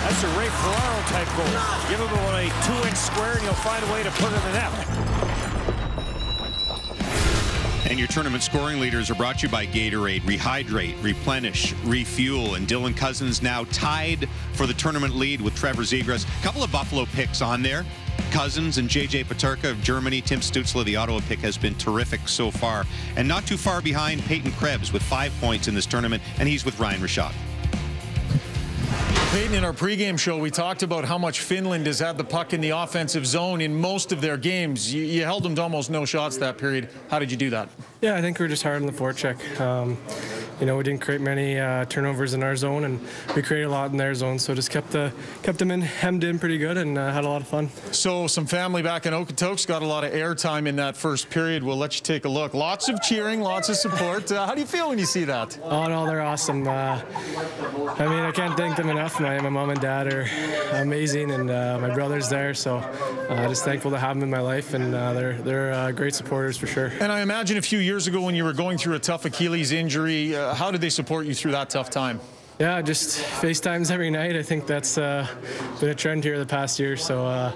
That's a Ray Ferraro type goal. Give him about a 2-inch square and he'll find a way to put it in the net. And your tournament scoring leaders are brought to you by Gatorade. Rehydrate, replenish, refuel. And Dylan Cousins now tied for the tournament lead with Trevor Zegras. A couple of Buffalo picks on there. Cousins and J.J. Peterka of Germany. Tim Stutzla, the Ottawa pick, has been terrific so far. And not too far behind Peyton Krebs with 5 points in this tournament. And he's with Ryan Rashad. Peyton, in our pregame show, we talked about how much Finland has had the puck in the offensive zone in most of their games. You held them to almost no shots that period. How did you do that? Yeah, I think we were just hard on the forecheck. you know, we didn't create many turnovers in our zone, and we created a lot in their zone. So just kept them hemmed in pretty good, and had a lot of fun. So some family back in Okotoks got a lot of airtime in that first period. We'll let you take a look. Lots of cheering, lots of support. How do you feel when you see that? Oh no, they're awesome. I mean, I can't thank them enough. My mom and dad are amazing, and my brother's there. So just thankful to have them in my life, and they're great supporters for sure. And I imagine a few years ago when you were going through a tough Achilles injury, how did they support you through that tough time? Yeah, just FaceTimes every night. I think that's been a trend here the past year. So,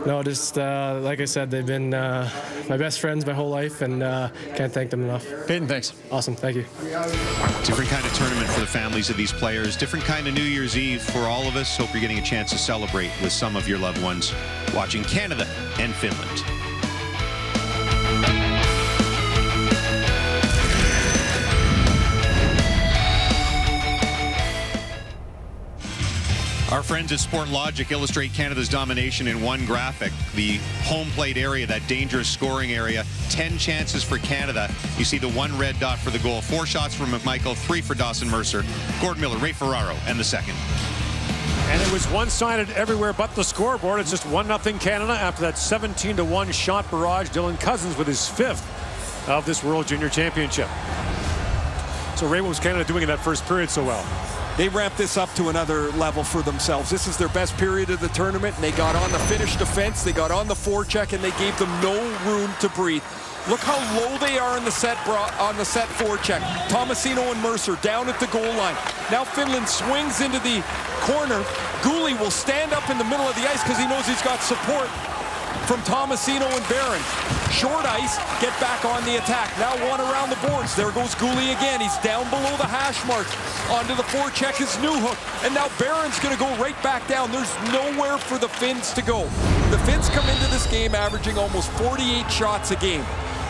no, just like I said, they've been my best friends my whole life, and can't thank them enough. Peyton, thanks. Awesome, thank you. Different kind of tournament for the families of these players. Different kind of New Year's Eve for all of us. Hope you're getting a chance to celebrate with some of your loved ones watching Canada and Finland. Our friends at Sport Logic illustrate Canada's domination in one graphic. The home plate area, that dangerous scoring area, 10 chances for Canada. You see the one red dot for the goal. 4 shots for McMichael, 3 for Dawson Mercer, Gord Miller, Ray Ferraro, and the second. And it was one-sided everywhere but the scoreboard. It's just 1-0 Canada after that 17-1 shot barrage. Dylan Cousins with his 5th of this World Junior Championship. So Ray, what was Canada doing in that first period so well? They ramped this up to another level for themselves. This is their best period of the tournament, and they got on the finished defense, they got on the forecheck, and they gave them no room to breathe. Look how low they are in the set forecheck. Tomasino and Mercer down at the goal line. Now Finland swings into the corner. Gooley will stand up in the middle of the ice because he knows he's got support from Tomasino and Barron. Short ice, get back on the attack. Now one around the boards. There goes Gooley again. He's down below the hash marks. Onto the forecheck is Newhook. And now Barron's going to go right back down. There's nowhere for the Finns to go. The Finns come into this game averaging almost 48 shots a game.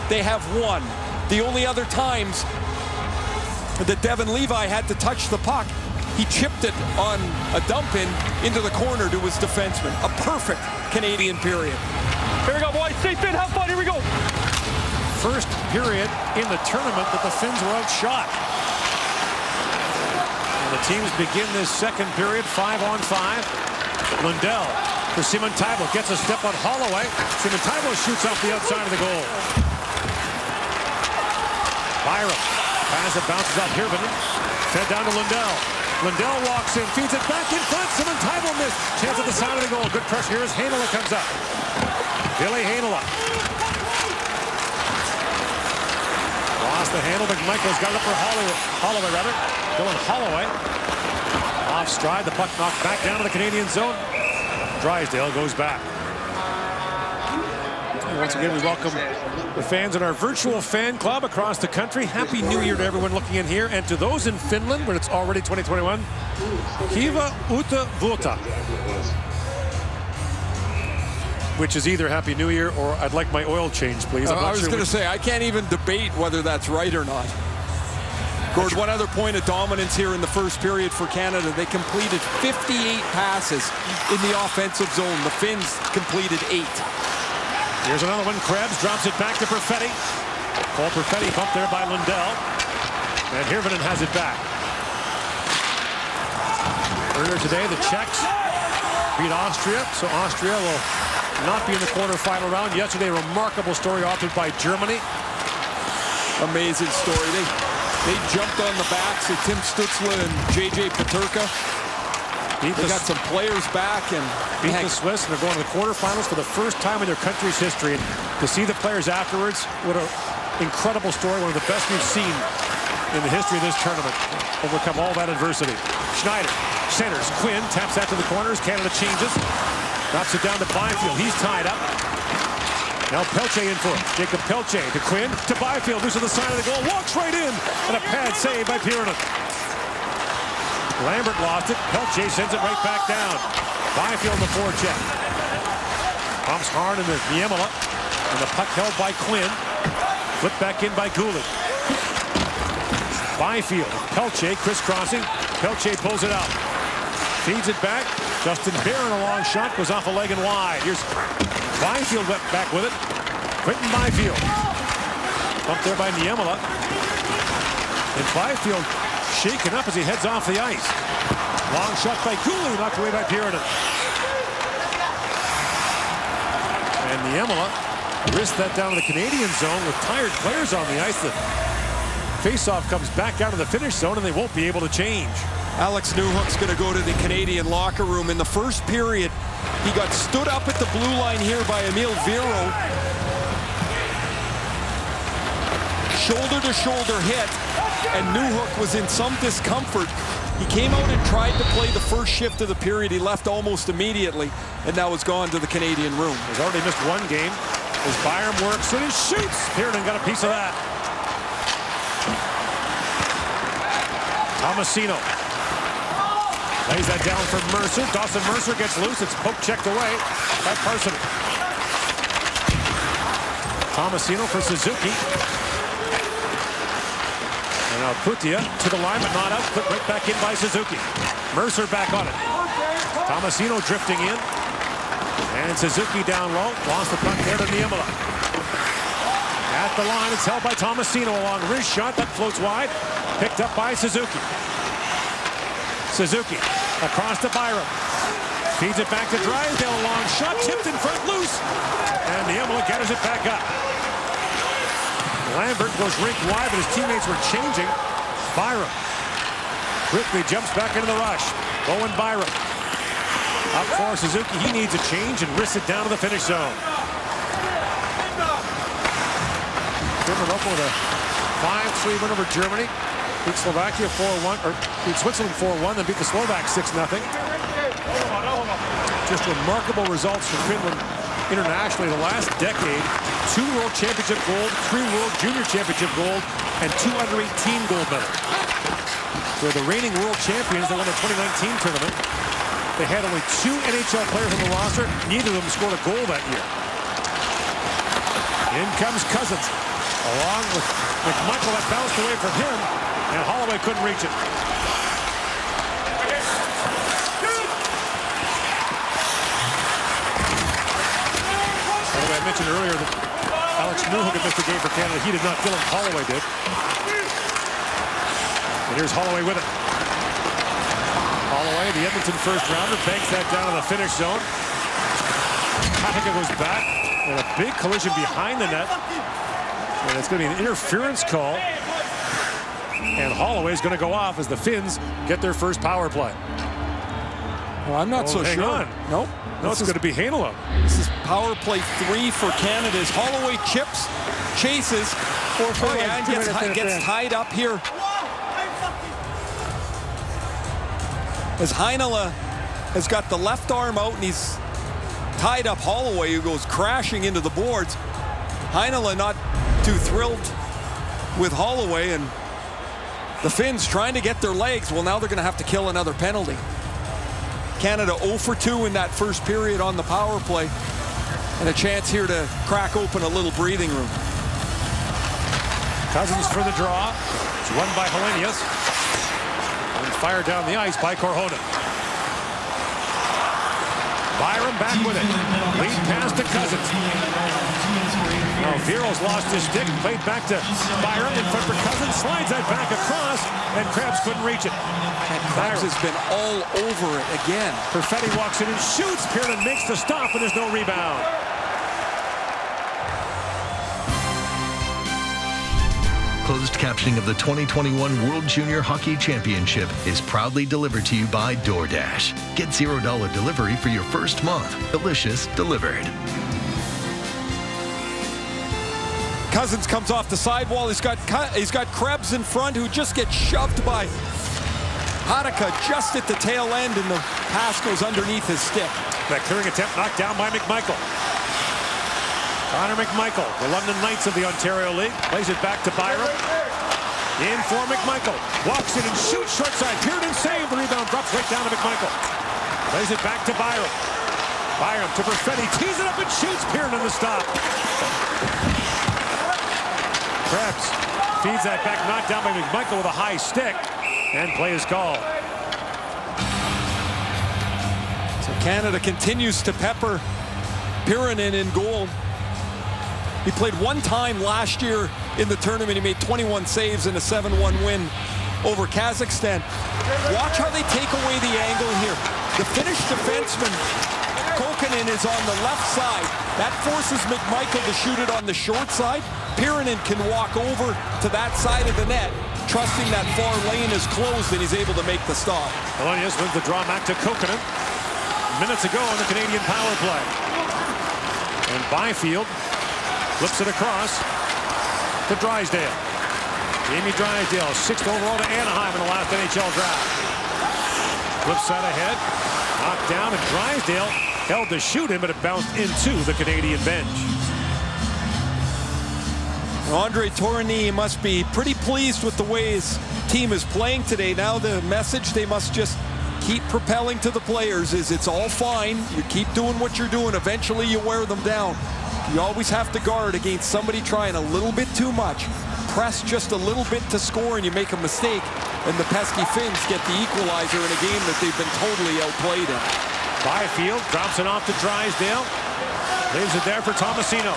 They have won. The only other times that Devin Levi had to touch the puck, he chipped it on a dump-in into the corner to his defenseman. A perfect Canadian period. Here we go, boys. Stay fit, have fun. Here we go. First period in the tournament that the Finns were outshot. And the teams begin this second period, 5-on-5. Lundell for Simon Tybalt. Gets a step on Holloway. Simon Tybalt shoots off the outside of the goal. Byram. Pass it bounces off Hirvonen. Fed down to Lundell. Lundell walks in, feeds it back in front. Simon Tybalt missed. Chance at the side of the goal. Good pressure here as Heinola comes up. Ville Heinola. Lost the handle, but Michael's got it up for Holloway rather. Dylan Holloway. Off stride, the puck knocked back down to the Canadian zone. Drysdale goes back. And once again, we welcome the fans in our virtual fan club across the country. Happy New Year to everyone looking in here, and to those in Finland, where it's already 2021. Kiva uutta vuotta. Which is either Happy New Year or I'd like my oil change, please. I was going to say, I can't even debate whether that's right or not. Gord, one other point of dominance here in the first period for Canada. They completed 58 passes in the offensive zone. The Finns completed 8. Here's another one. Krebs drops it back to Perfetti. Paul Perfetti bumped there by Lundell. And Hirvonen has it back. Earlier today, the Czechs beat Austria, so Austria will not be in the quarterfinal round. Yesterday, a remarkable story authored by Germany. Amazing story. They jumped on the backs of Tim Stutzla and J.J. Paterka. They got some players back and beat the Swiss, and they're going to the quarterfinals for the first time in their country's history. And to see the players afterwards, what an incredible story, one of the best we've seen in the history of this tournament. Overcome all that adversity. Schneider centers. Quinn taps that to the corners. Canada changes. Drops it down to Byfield. He's tied up. Now Pelche in for it. Jacob Pelche to Quinn to Byfield. Loose to the side of the goal. Walks right in. And a pad save by Pirinen. Lambert lost it. Pelche sends it right back down. Byfield the forecheck. Pumps hard into Niemela. And the puck held by Quinn. Flipped back in by Goulet. Byfield. Pelche crisscrossing. Pelche pulls it out. Feeds it back. Justin Barron, a long shot, goes off a leg and wide. Here's Byfield back with it. Quentin Byfield. Bumped there by Niemela. And Byfield shaken up as he heads off the ice. Long shot by Cooley, knocked away by Pierden. And Niemela wrists that down to the Canadian zone with tired players on the ice. The faceoff comes back out of the finish zone, and they won't be able to change. Alex Newhook's going to go to the Canadian locker room. In the first period, he got stood up at the blue line here by Emil Viro. Shoulder-to-shoulder hit, and Newhook was in some discomfort. He came out and tried to play the first shift of the period. He left almost immediately, and now has gone to the Canadian room. He's already missed one game. As Byram works and he shoots. Pierden got a piece of that. Tomasino lays that down for Mercer. Dawson Mercer gets loose. It's poke checked away by Parson. Tomasino for Suzuki. And now Putia to the line, but not out. Put right back in by Suzuki. Mercer back on it. Tomasino drifting in. And Suzuki down low. Lost the puck there to Niemela. At the line, it's held by Tomasino along wrist shot. That floats wide. Picked up by Suzuki. Suzuki across to Byram. Feeds it back to Drysdale. A long shot. Tipped in front, loose. And Niemela gathers it back up. Lambert goes rink wide, but his teammates were changing. Byram quickly jumps back into the rush. Owen Byram up for Suzuki. He needs a change and risks it down to the finish zone. Finland open with a 5-3 win over Germany. Beat Slovakia 4-1, or beat Switzerland 4-1, then beat the Slovaks 6-0. Just remarkable results for Finland internationally the last decade. 2 World Championship gold, 3 World Junior Championship gold, and 2 under-18 gold medals. They're the reigning world champions. They won the 2019 tournament. They had only 2 NHL players on the roster. Neither of them scored a goal that year. In comes Cousins, along with McMichael. That bounced away from him, and Holloway couldn't reach it. I mentioned earlier that Alex Newhook had missed a game for Canada. He did not. Dylan Holloway did. And here's Holloway with it. Holloway, the Edmonton first rounder, banks that down in the finish zone. Hatika goes back, and a big collision behind the net. And it's going to be an interference call. And Holloway's going to go off as the Finns get their first power play. Well, I'm not so hang sure. On. Nope. No, it's going to be Heinola. This is power play 3 for Canada. As Holloway chips, chases, and gets tied up here. As Heinola has got the left arm out and he's tied up Holloway, who goes crashing into the boards. Heinola not too thrilled with Holloway, and the Finns trying to get their legs. Well, now they're going to have to kill another penalty. Canada 0 for 2 in that first period on the power play, and a chance here to crack open a little breathing room. Cousins for the draw. It's run by Helenius. And fired down the ice by Korhonen. Byram back with it. Lead pass to Cousins. Now Viro's lost his stick. Played back to Byram in front for Cousins. Slides that back across, and Krebs couldn't reach it. And Krebs has been all over it again. Perfetti walks in and shoots. Pierden makes the stop, and there's no rebound. Closed captioning of the 2021 World Junior Hockey Championship is proudly delivered to you by DoorDash. Get $0 delivery for your first month. Delicious delivered. Cousins comes off the sidewall. He's got Krebs in front, who just gets shoved by Hatika just at the tail end, and the pass goes underneath his stick. That clearing attempt knocked down by McMichael. Connor McMichael, the London Knights of the Ontario League, plays it back to Byram. In for McMichael. Walks in and shoots short side. Pierden saved. The rebound drops right down to McMichael. Plays it back to Byram. Byram to Perfetti. Tees it up and shoots. Pierden on the stop. Krebs feeds that back, knocked down by McMichael with a high stick, and play is called. So Canada continues to pepper Pierden in goal. He played one time last year in the tournament. He made 21 saves in a 7-1 win over Kazakhstan. Watch how they take away the angle here. The Finnish defenseman, Kokkonen, is on the left side. That forces McMichael to shoot it on the short side. Pirinen can walk over to that side of the net, trusting that far lane is closed, and he's able to make the stop. Hellenius wins the draw back to Kokkonen. Minutes ago on the Canadian power play. And Byfield flips it across to Drysdale. Jamie Drysdale, 6th overall to Anaheim in the last NHL draft. Flips that ahead, knocked down, and Drysdale held to shoot him, but it bounced into the Canadian bench. Andre Tourigny must be pretty pleased with the way his team is playing today. Now the message they must just keep propelling to the players is it's all fine. You keep doing what you're doing. Eventually you wear them down. You always have to guard against somebody trying a little bit too much. Press just a little bit to score and you make a mistake, and the pesky Finns get the equalizer in a game that they've been totally outplayed in. Byfield drops it off to Drysdale. Leaves it there for Tomasino.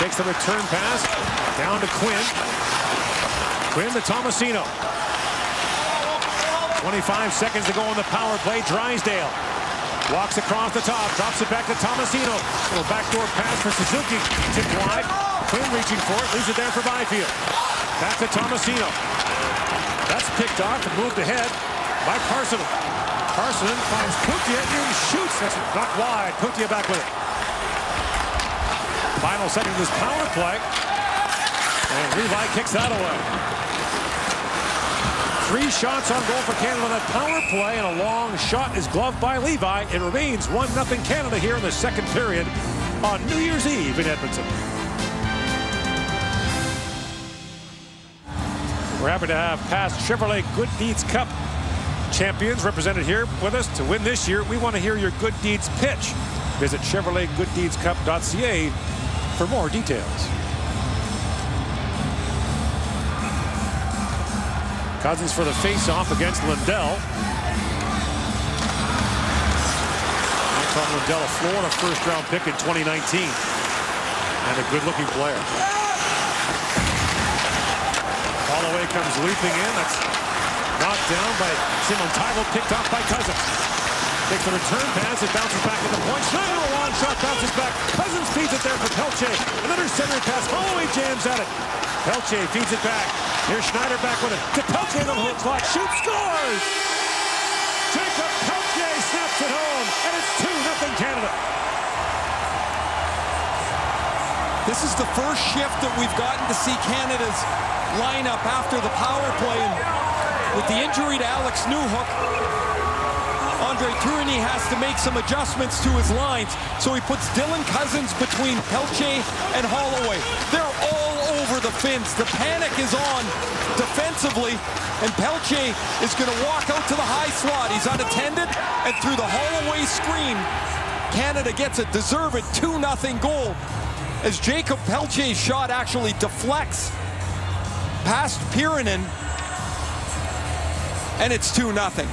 Takes the return pass down to Quinn. Quinn to Tomasino. 25 seconds to go on the power play. Drysdale walks across the top, drops it back to Tomasino. A little backdoor pass for Suzuki. Tipped wide. Quinn reaching for it, leaves it there for Byfield. Back to Tomasino. That's picked off and moved ahead by Parsonen. Parsonen finds Putia and shoots. That's knocked wide. Putia back with it. Final second of this power play. And Levi kicks that away. 3 shots on goal for Canada on that power play, and a long shot is gloved by Levi. It remains 1-0 Canada here in the second period on New Year's Eve in Edmonton. We're happy to have past Chevrolet Good Deeds Cup champions represented here with us. To win this year, we want to hear your Good Deeds pitch. Visit ChevroletGoodDeedsCup.ca for more details. Cousins for the face-off against Lindell. Anton Lindell, a Florida first-round pick in 2019. And a good-looking player. Holloway comes leaping in. That's knocked down by Simon Taivo, picked off by Cousins. Takes the return pass, it bounces back at the point. Schneider, a long shot, bounces back. Cousins feeds it there for Pelche. Another center pass, Holloway jams at it. Pelche feeds it back. Here's Schneider back with it. To Pelche on the hook slot. Shoots, scores! Jacob Pelche snaps it home, and it's 2-0 Canada. This is the first shift that we've gotten to see Canada's lineup after the power play. And with the injury to Alex Newhook, Andre Tourigny has to make some adjustments to his lines. So he puts Dylan Cousins between Pelche and Holloway. They're all over the Finns. The panic is on defensively, and Pelche is going to walk out to the high slot. He's unattended, and through the Holloway screen, Canada gets a deserved 2-0 goal as Jacob Pelche's shot actually deflects past Pirinen, and it's 2-0.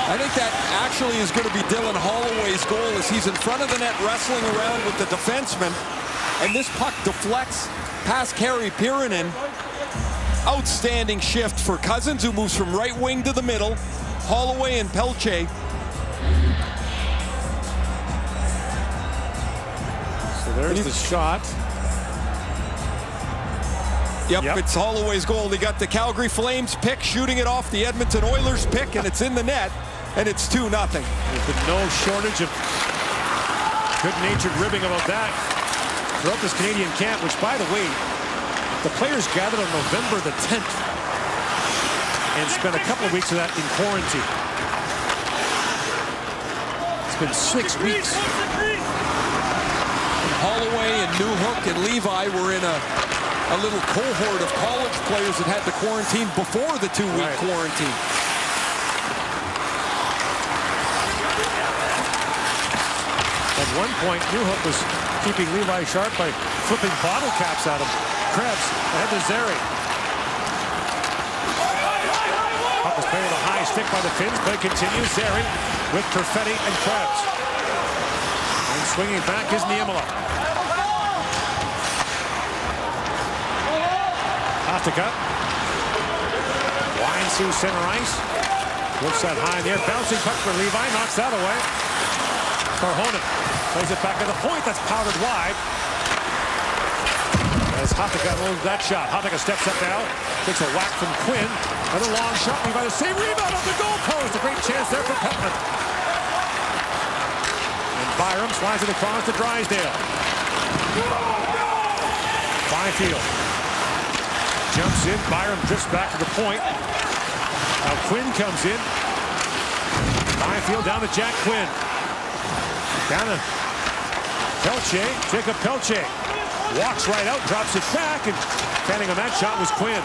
I think that actually is going to be Dylan Holloway's goal as he's in front of the net wrestling around with the defenseman. And this puck deflects past Kari Pirinen. Outstanding shift for Cousins, who moves from right wing to the middle. Holloway and Pelche. So there's the shot. Yep, it's Holloway's goal. They got the Calgary Flames pick, shooting it off the Edmonton Oilers pick, and it's in the net. And it's 2-0. There's been no shortage of good-natured ribbing about that throughout this Canadian camp, which, by the way, the players gathered on November the 10th and spent a couple of weeks of that in quarantine. It's been 6 weeks. Holloway and Newhook and Levi were in a little cohort of college players that had to quarantine before the 2-week quarantine. At one point, Newhook was keeping Levi sharp by flipping bottle caps at him. Krebs ahead to Zary. Play with a high stick by the Finns. Play continues. Zeri with Perfetti and Krebs. And swinging back is Niemela. Hatakka. Winds through center ice. Looks that high in the air. Bouncing puck for Levi. Knocks that away. Korhonen plays it back at the point. That's powdered wide. As Hatakka loads that shot. Hatakka steps up now. Takes a whack from Quinn. Another long shot. Levi the same rebound off the goalpost. A great chance there for Petman. And Byram slides it across to Drysdale. Byfield jumps in. Byram drifts back to the point. Now Quinn comes in. Byfield down to Jack Quinn. Down to Pelche. Jacob Pelche walks right out, drops it back, and standing on that shot was Quinn.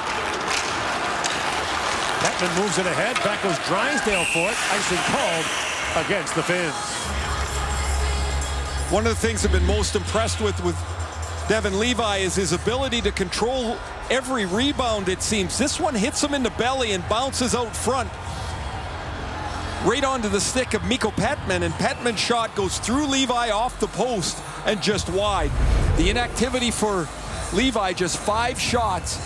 Petman moves it ahead. Back goes Drysdale for it. Icing called against the Finns. One of the things I've been most impressed with Devon Levi is his ability to control every rebound, it seems. This one hits him in the belly and bounces out front right onto the stick of Mikko Petman, and Petman's shot goes through Levi off the post and just wide. The inactivity for Levi, just 5 shots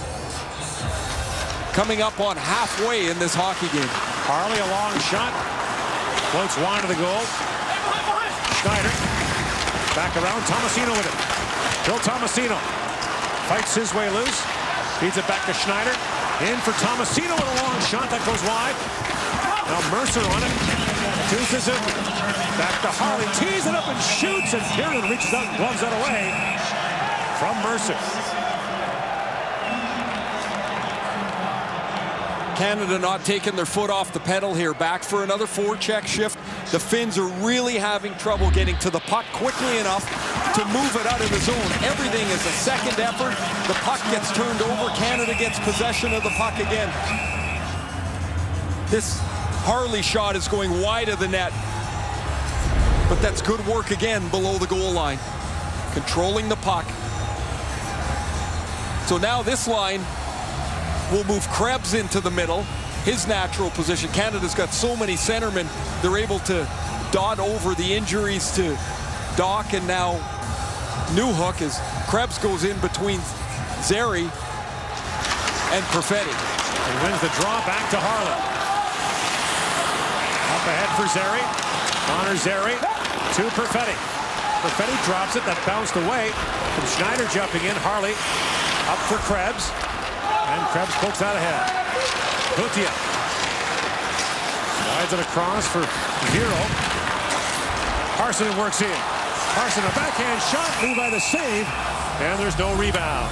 coming up on halfway in this hockey game. Harley, a long shot. Floats wide of the goal. Schneider back around. Tomasino with it. Bill Tomasino fights his way loose. Feeds it back to Schneider. In for Tomasino with a long shot. That goes wide. Now Mercer on it. Deuces it. Back to Harley. Tees it up and shoots. And Kieran reaches out and gloves that away from Mercer. Canada not taking their foot off the pedal here. Back for another 4-check shift. The Finns are really having trouble getting to the puck quickly enough to move it out of the zone. Everything is a second effort. The puck gets turned over. Canada gets possession of the puck again. This Harley shot is going wide of the net. But that's good work again below the goal line. Controlling the puck. So now this line will move Krebs into the middle, his natural position. Canada's got so many centermen, they're able to dot over the injuries to Doc and now Newhook as Krebs goes in between Zeri and Perfetti. And wins the draw back to Harlan. Up ahead for Zeri. Connor Zeri to Perfetti. Perfetti drops it. That bounced away from Schneider jumping in. Harley up for Krebs. And Krebs pokes out ahead. Bhutia slides it across for Vero. Parson works in. Parson a backhand shot. Levi the save. And there's no rebound.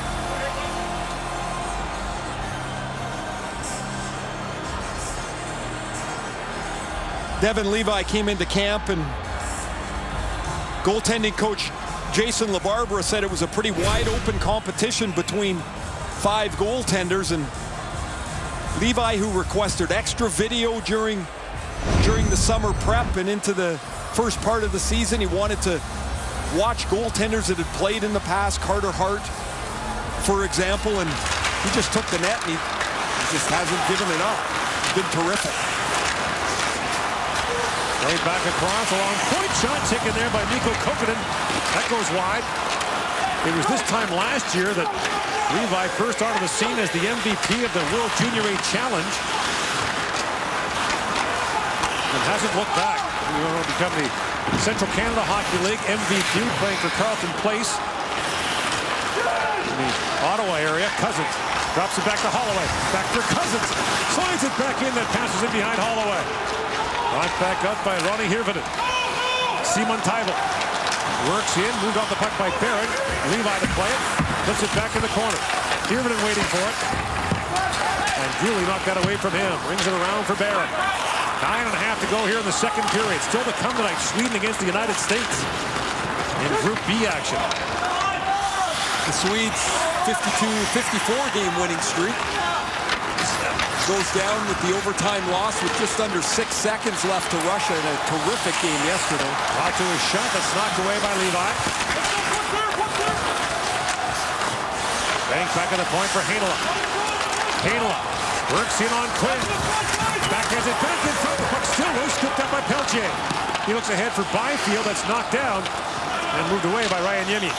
Devon Levi came into camp and goaltending coach Jason LaBarbera said it was a pretty wide open competition between 5 goaltenders, and Levi, who requested extra video during the summer prep and into the first part of the season, he wanted to watch goaltenders that had played in the past, Carter Hart, for example, and he just took the net and he just hasn't given it up. It's been terrific. Right back across, a long point shot taken there by Mikko Kokkonen. That goes wide. It was this time last year that Levi first onto the scene as the MVP of the World Junior A Challenge. And hasn't looked back. He's going to become the Central Canada Hockey League MVP, playing for Carleton Place in the Ottawa area. Cousins drops it back to Holloway. Back for Cousins. Slides it back in. That passes in behind Holloway. Brought back up by Ronnie Hirvonen. Simon Taivel works in, moved off the puck by Barron. Levi to play it, puts it back in the corner. Hirvonen waiting for it. And Dooley knocked that away from him. Brings it around for Barron. 9.5 to go here in the second period. Still to come tonight, Sweden against the United States in Group B action. The Swedes' 52-54 game winning streak goes down with the overtime loss with just under 6 seconds left to Russia in a terrific game yesterday. Out to his shot that's knocked away by Levi. Bank back at the point for Heinola. Heinola works in on Quinn. Back WCJ. He looks ahead for Byfield. That's knocked down and moved away by Ryan Yemi.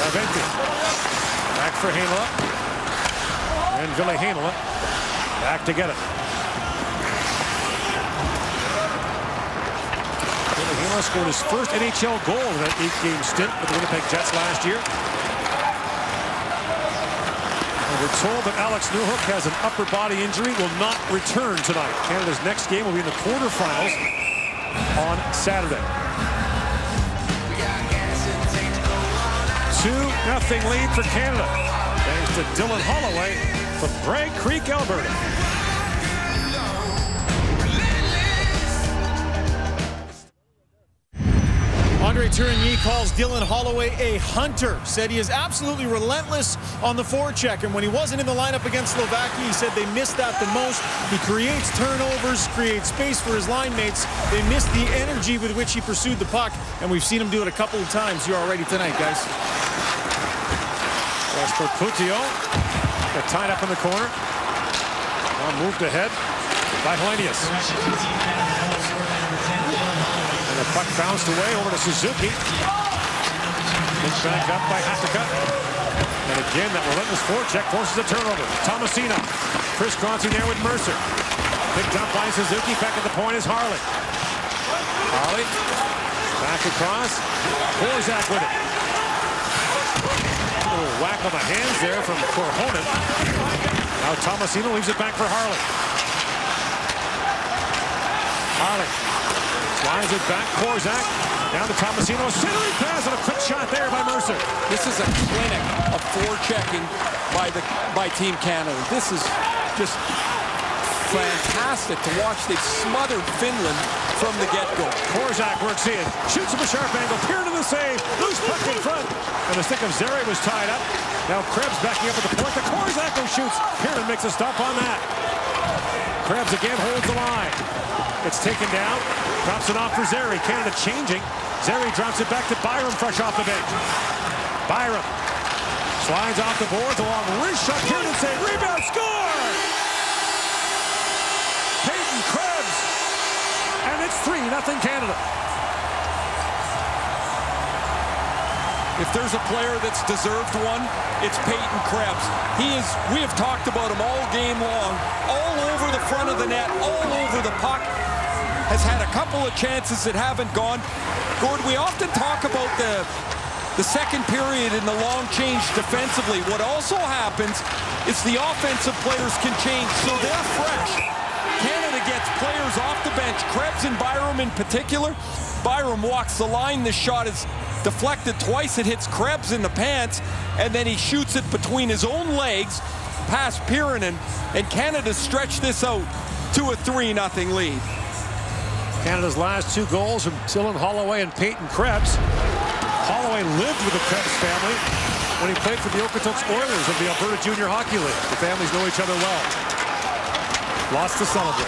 Raventi. Back for Heinola. And Ville Heinola back to get it. Ville Heinola scored his first NHL goal in that 8-game stint with the Winnipeg Jets last year. And we're told that Alex Newhook has an upper body injury, will not return tonight. Canada's next game will be in the quarterfinals on Saturday. 2-0 lead for Canada, thanks to Dylan Holloway from Bragg Creek, Alberta. Andre Tourigny calls Dylan Holloway a hunter. Said he is absolutely relentless on the forecheck. And when he wasn't in the lineup against Slovakia, he said they missed that the most. He creates turnovers, creates space for his line mates. They missed the energy with which he pursued the puck. And we've seen him do it a couple of times here already tonight, guys. That's for Coutillon. Got tied up in the corner. Now moved ahead by Helenius. And the puck bounced away over to Suzuki. Picked back up by Hatakka. And again, that relentless forecheck forces a turnover. Tomasino crisscrossing there with Mercer. Picked up by Suzuki. Back at the point is Harley. Harley back across. Korzak with it. A little whack on the hands there from Korhonen. Now Tomasino leaves it back for Harley. Harley slides it back. Korzak down to Tomasino. A centering pass and a quick shot there by Mercer. This is a clinic of forechecking by Team Canada. This is just fantastic to watch. They've smothered Finland from the get-go. Korzak works in, shoots from a sharp angle, Pierre to the save, loose puck in front, and the stick of Zary was tied up. Now Krebs backing up at the point. The Korzak shoots. Pierre makes a stop on that. Krebs again holds the line. It's taken down, drops it off for Zary. Canada changing. Zary drops it back to Byram, fresh off the bench. Byram slides off the boards, a long wrist shot. Pierre to save, rebound, score! Peyton Krebs, and it's 3-0 Canada. If there's a player that's deserved one, it's Peyton Krebs. We have talked about him all game long, all over the front of the net, all over the puck. Has had a couple of chances that haven't gone. Gord, we often talk about the second period and the long change defensively. What also happens is the offensive players can change, so they're fresh. Canada gets players off the bench, Krebs and Byram in particular. Byram walks the line. This shot is deflected twice. It hits Krebs in the pants, and then he shoots it between his own legs past Pirinen, and Canada stretched this out to a 3-0 lead. Canada's last 2 goals from Dylan Holloway and Peyton Krebs. Holloway lived with the Krebs family when he played for the Okotoks Oilers of the Alberta Junior Hockey League. The families know each other well. Lots to celebrate.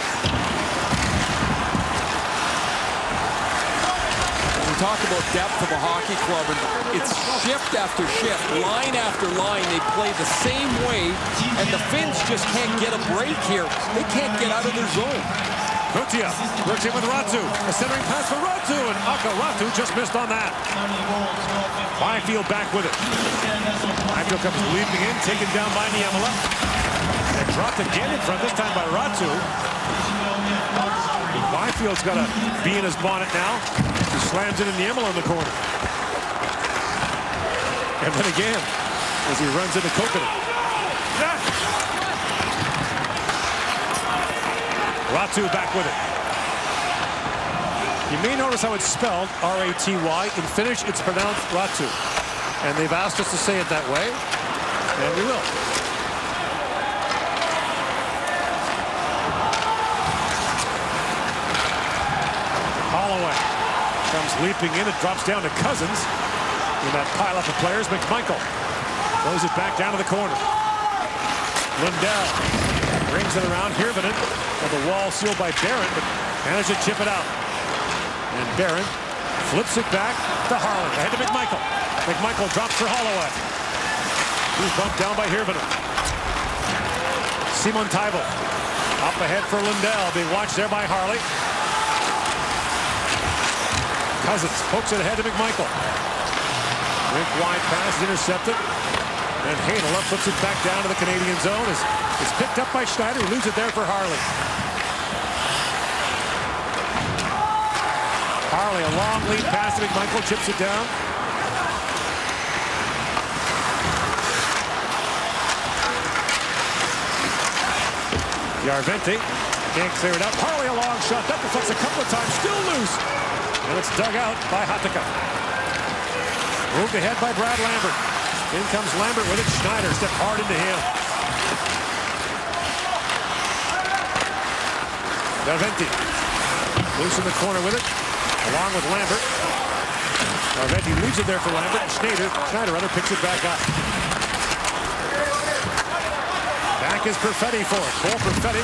We talk about depth of a hockey club, and it's shift after shift, line after line. They play the same way, and the Finns just can't get a break here. They can't get out of their zone. Kutia works in with Ratu. A centering pass for Ratu, and Ratu just missed on that. Byfield back with it. Byfield comes leaping in, taken down by Niemela. And dropped again in front, this time by Ratu. Byfield's got a bee in his bonnet now. He slams it in Niemela in the corner. And then again, as he runs into Kokonen. Ratu back with it. You may notice how it's spelled, R-A-T-Y. In Finnish, it's pronounced Ratu. And they've asked us to say it that way, and we will. Holloway comes leaping in. It drops down to Cousins. In that pile-up of players, McMichael throws it back down to the corner. Lundell brings it around. Hirvonen at the wall sealed by Barron, but managed to chip it out. And Barron flips it back to Harlan. Ahead to McMichael. McMichael drops for Holloway. He's bumped down by Hirvonen. Simon Taivo Up ahead for Lundell, being watched there by Harley. Cousins pokes it ahead to McMichael. Rink wide pass is intercepted. And Hainala flips it back down to the Canadian zone. It's picked up by Schneider. He leaves it there for Harley. Harley, a long lead pass to McMichael, chips it down. Yarventi can't clear it up. Harley, a long shot. That deflects a couple of times. Still loose. And it's dug out by Hatakka. Moved ahead by Brad Lambert. In comes Lambert with it. Schneider stepped hard into him. Yarventi loose in the corner with it, along with Lambert. Yarventi leaves it there for Lambert. Schneider rather picks it back up. Back is Perfetti for it. Cole Perfetti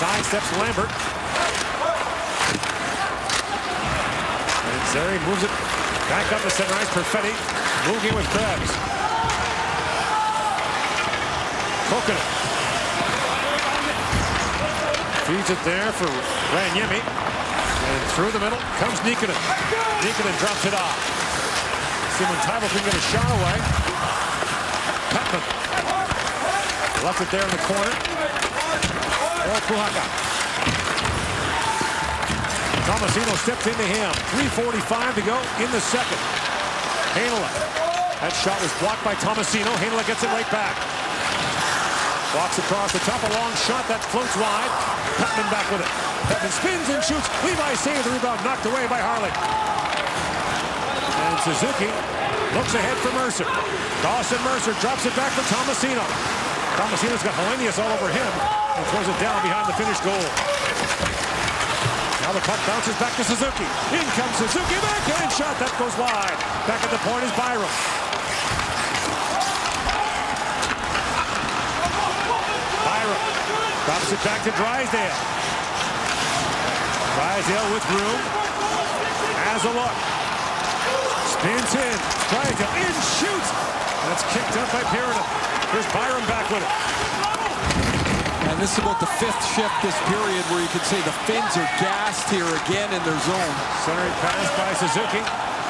sidesteps Lambert. And Zeri moves it back up to center ice. Perfetti moving with Krebs. Kokonen feeds it there for Ranyemi. And through the middle comes Nikkonen. Nikkonen drops it off. Simon Taivo can get a shot away. Petman left it there in the corner. Or Puhaka. Tomasino stepped into him. 3:45 to go in the second. Hainala. That shot was blocked by Tomasino. Hainala gets it right back. Walks across the top. A long shot that floats wide. Petman back with it. Petman spins and shoots. Levi saves the rebound. Knocked away by Harley. And Suzuki looks ahead for Mercer. Dawson Mercer drops it back for Tomasino. Tomasino's got Helenius all over him and throws it down behind the finished goal. Now the puck bounces back to Suzuki. In comes Suzuki. Backhand shot. That goes wide. Back at the point is Byram. Byram drops it back to Drysdale. Drysdale with room. Has a look. Spins in. Drysdale in. Shoots. That's kicked up by Pyridon. Here's Byram back with it. And this is about the 5th shift this period where you could say the Finns are gassed here again in their zone. Centering pass by Suzuki.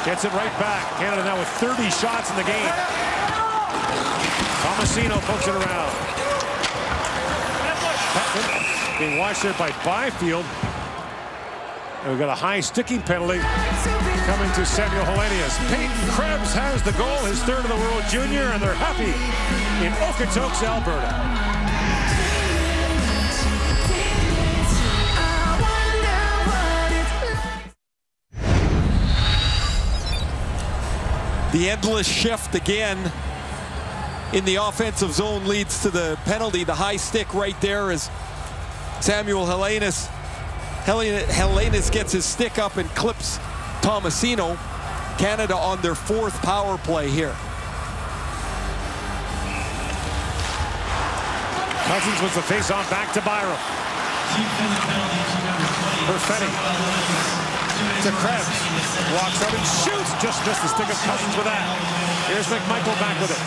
Gets it right back. Canada now with 30 shots in the game. Tomasino pokes it around. Petman being watched there by Byfield. And we've got a high sticking penalty coming to Samuel Helenius. Peyton Krebs has the goal, his 3rd of the World Junior, and they're happy in Okotoks, Alberta. The endless shift again in the offensive zone leads to the penalty. The high stick right there is Samuel Helenius. Helenius gets his stick up and clips Tomasino. Canada on their 4th power play here. Cousins was the face-off back to Byram. Perfetti to Krebs. Walks out and shoots. Just missed the stick of Cousins with that. Here's McMichael back with it.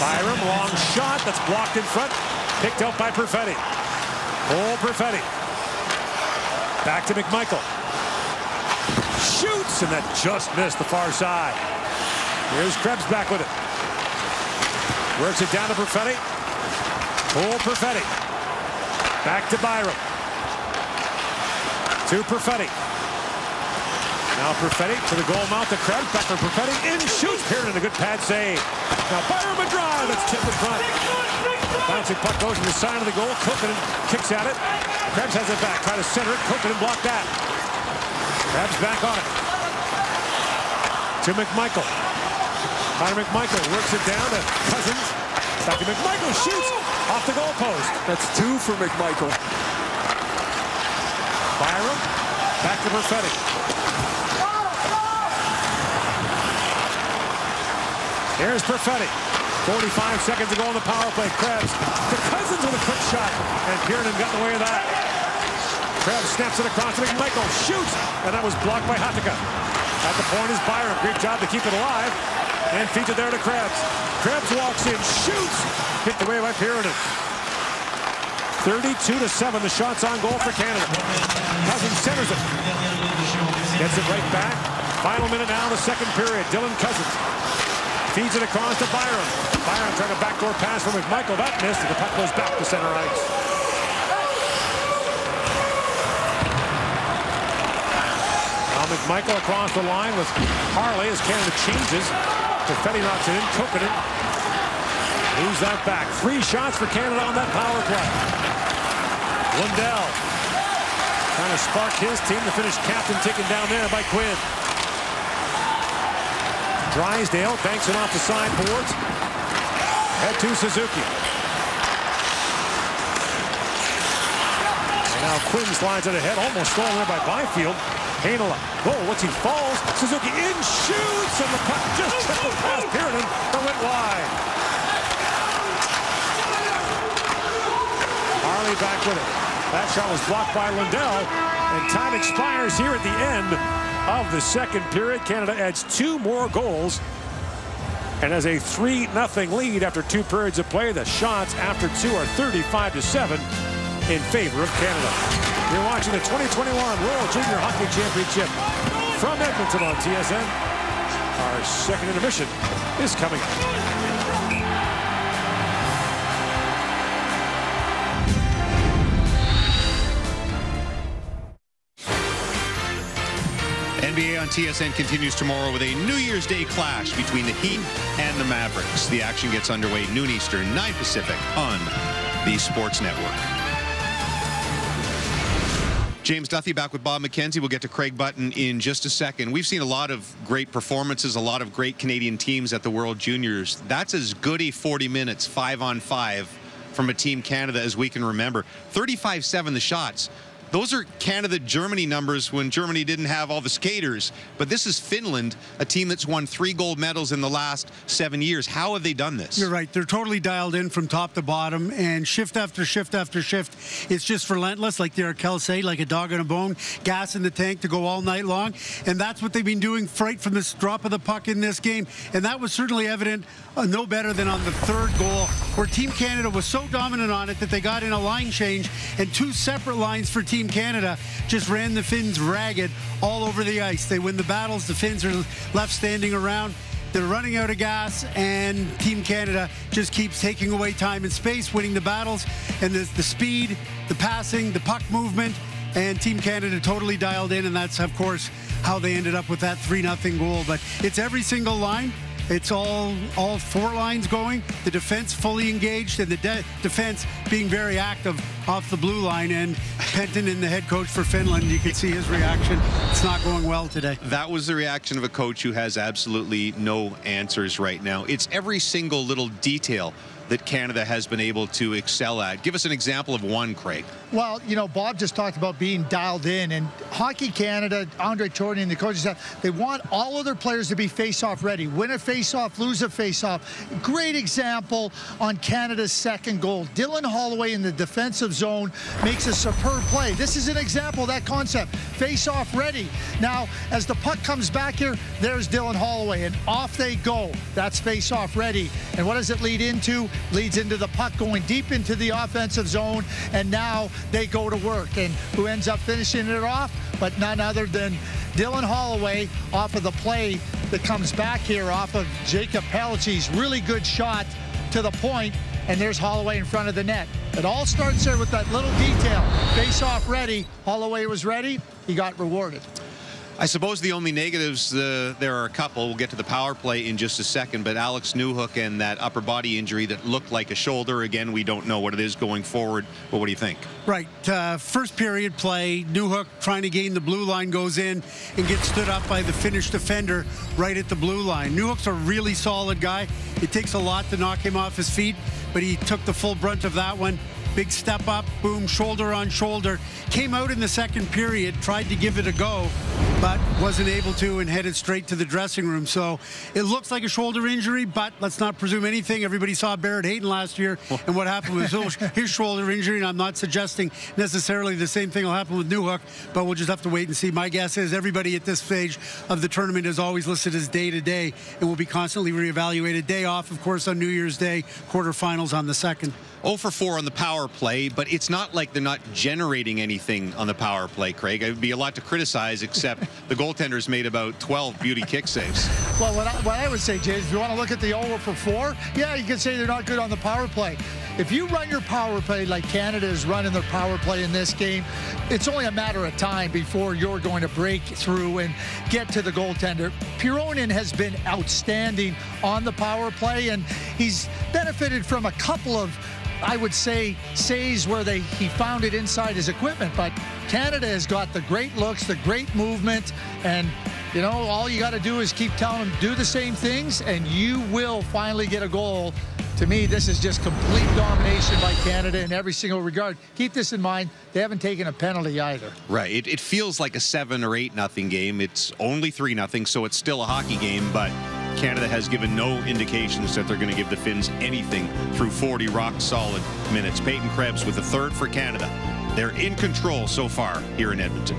Byram, long shot that's blocked in front. Picked out by Perfetti. Cole Perfetti. Back to McMichael. Shoots, and that just missed the far side. Here's Krebs back with it. Works it down to Perfetti. Cole Perfetti. Back to Byram. To Perfetti. Now Perfetti to the goal mouth to Krebs. Back to Perfetti. In shoots. Pyridon, a good pad save. Now Byram a drive. That's tipped in front. Bouncing puck goes to the side of the goal. Kokonen kicks at it. Krebs has it back. Try to center it. Kokonen blocked that. Krebs back on it. To McMichael. Connor McMichael works it down to Cousins. Back to McMichael. Shoots off the goalpost. That's 2 for McMichael. Byram. Back to Perfetti. Here's Perfetti. 45 seconds to go on the power play. Krebs to Cousins with a quick shot. And Pyridon got in the way of that. Krebs snaps it across to McMichael. Shoots. And that was blocked by Hatakka. At the point is Byram. Great job to keep it alive. And feeds it there to Krebs. Krebs walks in. Shoots. Hit away by Pyridon. 32-7, the shots on goal for Canada. Cousins centers it. Gets it right back. Final minute now in the second period. Dylan Cousins feeds it across to Byron. Byron trying to backdoor pass from McMichael. That missed, and the puck goes back to center ice. Now McMichael across the line with Harley as Canada changes. Perfetti knocks it in. Kokkonen moves that back. 3 shots for Canada on that power play. Lundell trying to spark his team. The Finnish captain taken down there by Quinn. Drysdale banks it off the sideboards. Head to Suzuki. And now Quinn slides it ahead, almost stolen there by Byfield. Heinola. Oh, once he falls, Suzuki in shoots, and the puck just trickled past Pierden, but went wide. Harley back with it. That shot was blocked by Lundell, and time expires here at the end of the second period. Canada adds 2 more goals and has a 3-0 lead after 2 periods of play. The shots after 2 are 35-7 in favor of Canada. You're watching the 2021 World Junior Hockey Championship from Edmonton on TSN. Our second intermission is coming up. NBA on TSN continues tomorrow with a New Year's Day clash between the Heat and the Mavericks. The action gets underway noon Eastern, 9 Pacific on the Sports Network. James Duthie back with Bob McKenzie. We'll get to Craig Button in just a second. We've seen a lot of great performances, a lot of great Canadian teams at the World Juniors. That's as good a 40 minutes, 5-on-5 from a Team Canada as we can remember. 35-7 the shots. Those are Canada-Germany numbers when Germany didn't have all the skaters. But this is Finland, a team that's won 3 gold medals in the last 7 years. How have they done this? You're right. They're totally dialed in from top to bottom, and shift after shift after shift. It's just relentless, like the Arkel say, like a dog on a bone, gas in the tank to go all night long. And that's what they've been doing right from this drop of the puck in this game. And that was certainly evident no better than on the 3rd goal, where Team Canada was so dominant on it that they got in a line change, and 2 separate lines for Team Canada just ran the Finns ragged all over the ice. They win the battles. The Finns are left standing around. They're running out of gas, and Team Canada just keeps taking away time and space, winning the battles. And the speed, the passing, the puck movement, and Team Canada totally dialed in, and that's, of course, how they ended up with that 3-0 goal. But it's every single line. It's all 4 lines going, the defense fully engaged, and the defense being very active off the blue line. And Penton, the head coach for Finland, you can see his reaction. It's not going well today. That was the reaction of a coach who has absolutely no answers right now. It's every single little detail that Canada has been able to excel at. Give us an example of one, Craig. Well, you know, Bob just talked about being dialed in, and Hockey Canada, Andre Tourigny and the coaches staff, they want all of their players to be face-off ready. Win a face-off, lose a face-off. Great example on Canada's second goal. Dylan Holloway in the defensive zone makes a superb play. This is an example of that concept. Face-off ready. Now, as the puck comes back here, there's Dylan Holloway, and off they go. That's face-off ready. And what does it lead into? Leads into the puck going deep into the offensive zone, and now they go to work. And who ends up finishing it off? But none other than Dylan Holloway off of the play that comes back here off of Jacob Pellicci's really good shot to the point, and there's Holloway in front of the net. It all starts there with that little detail. Face-off ready. Holloway was ready. He got rewarded. I suppose the only negatives, there are a couple. We'll get to the power play in just a second, but Alex Newhook and that upper body injury that looked like a shoulder. Again, we don't know what it is going forward, but what do you think? Right. First period play, Newhook trying to gain the blue line, goes in and gets stood up by the Finnish defender right at the blue line. Newhook's a really solid guy. It takes a lot to knock him off his feet, but he took the full brunt of that one. Big step up, boom, shoulder on shoulder. Came out in the second period, tried to give it a go, but wasn't able to, and headed straight to the dressing room. So it looks like a shoulder injury, but let's not presume anything. Everybody saw Barrett Hayton last year, and what happened was his shoulder injury, and I'm not suggesting necessarily the same thing will happen with Newhook, but we'll just have to wait and see. My guess is everybody at this stage of the tournament is always listed as day-to-day and will be constantly reevaluated. Day off, of course, on New Year's Day, quarterfinals on the 2nd. 0 for 4 on the power play, but it's not like they're not generating anything on the power play, Craig. It would be a lot to criticize, except the goaltenders made about 12 beauty kick saves. Well, what I would say, James, if you want to look at the 0 for 4, yeah, you can say they're not good on the power play. If you run your power play like Canada is running their power play in this game, it's only a matter of time before you're going to break through and get to the goaltender. Pironin has been outstanding on the power play, and he's benefited from a couple of, I would say, saves where he found it inside his equipment. But Canada has got the great looks, the great movement, and you know, all you got to do is keep telling them, do the same things, and you will finally get a goal. To me, this is just complete domination by Canada in every single regard. Keep this in mind, they haven't taken a penalty either. Right, it feels like a 7 or 8-0 game. It's only 3-0, so it's still a hockey game, but Canada has given no indications that they're going to give the Finns anything through 40 rock-solid minutes. Peyton Krebs with the third for Canada. They're in control so far here in Edmonton.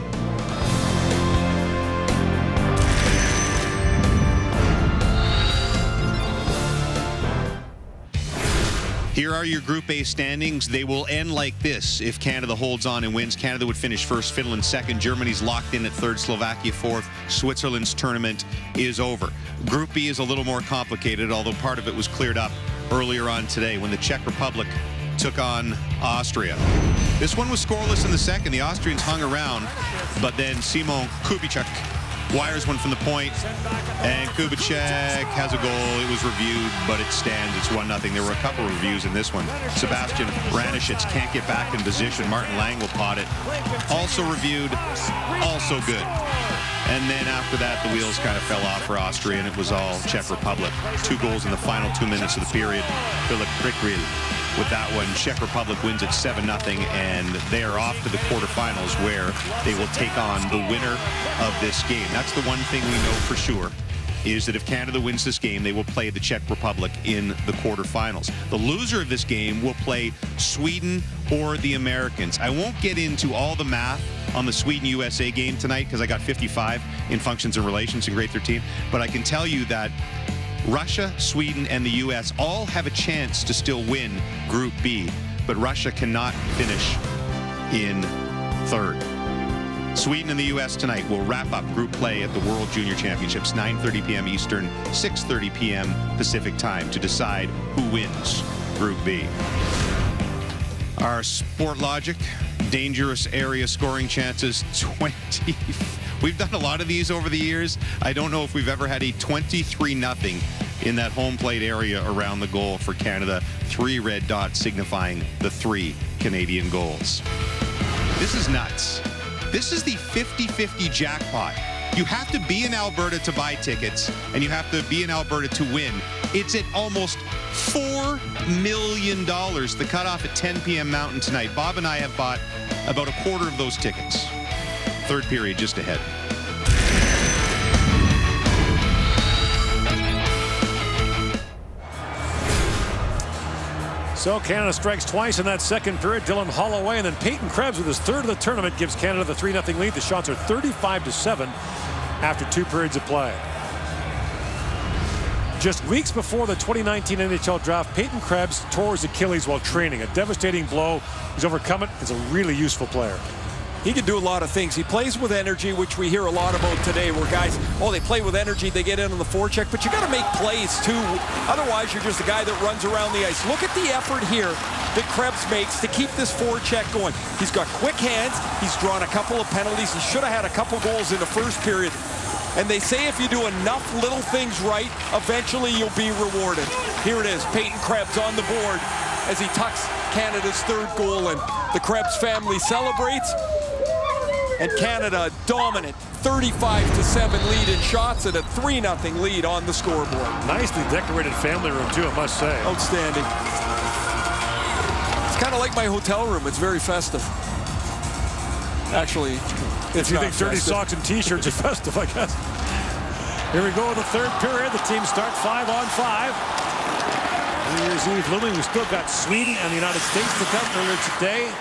Here are your Group A standings. They will end like this if Canada holds on and wins. Canada would finish first, Finland second, Germany's locked in at third, Slovakia fourth. Switzerland's tournament is over. Group B is a little more complicated, although part of it was cleared up earlier on today when the Czech Republic took on Austria. This one was scoreless in the second. The Austrians hung around, but then Simon Kubicek wires one from the point, and Kubicek has a goal. It was reviewed, but it stands. It's 1-0. There were a couple of reviews in this one. Sebastian Ranishitz can't get back in position. Martin Lang will pot it. Also reviewed, also good. And then after that, the wheels kind of fell off for Austria, and it was all Czech Republic. 2 goals in the final 2 minutes of the period. Filip Krikril with that one. Czech Republic wins at 7-0, and they are off to the quarterfinals, where they will take on the winner of this game. That's the one thing we know for sure, is that if Canada wins this game, they will play the Czech Republic in the quarterfinals. The loser of this game will play Sweden or the Americans. I won't get into all the math on the Sweden-USA game tonight, because I got 55 in functions and relations in grade 13, but I can tell you that Russia, Sweden, and the U.S. all have a chance to still win Group B, but Russia cannot finish in third. Sweden and the U.S. tonight will wrap up group play at the World Junior Championships, 9:30 p.m. Eastern, 6:30 p.m. Pacific time, to decide who wins Group B. Our Sport Logic dangerous area scoring chances, 20. We've done a lot of these over the years. I don't know if we've ever had a 23-0 in that home plate area around the goal for Canada. 3 red dots signifying the 3 Canadian goals. This is nuts. This is the 50-50 jackpot. You have to be in Alberta to buy tickets, and you have to be in Alberta to win. It's at almost $4 million. The cutoff at 10 p.m. Mountain tonight. Bob and I have bought about a quarter of those tickets. Third period just ahead. So Canada strikes twice in that second period. Dylan Holloway, and then Peyton Krebs with his third of the tournament gives Canada the 3-0 lead. The shots are 35-7 after 2 periods of play. Just weeks before the 2019 NHL draft, Peyton Krebs tore his Achilles while training. A devastating blow. He's overcome it. He's a really useful player. He can do a lot of things. He plays with energy, which we hear a lot about today, where guys, oh, they play with energy, they get in on the forecheck, but you got to make plays too. Otherwise, you're just a guy that runs around the ice. Look at the effort here that Krebs makes to keep this forecheck going. He's got quick hands. He's drawn a couple of penalties. He should have had a couple goals in the first period. And they say if you do enough little things right, eventually you'll be rewarded. Here it is, Peyton Krebs on the board as he tucks Canada's third goal, and the Krebs family celebrates. And Canada dominant, 35-7 lead in shots and a 3-0 lead on the scoreboard. Nicely decorated family room too, I must say. Outstanding. It's kind of like my hotel room. It's very festive. Actually, if you think dirty socks and t-shirts are festive, I guess. Here we go in the third period. The teams start 5-on-5. New Year's Eve looming. We still got Sweden and the United States to come earlier today.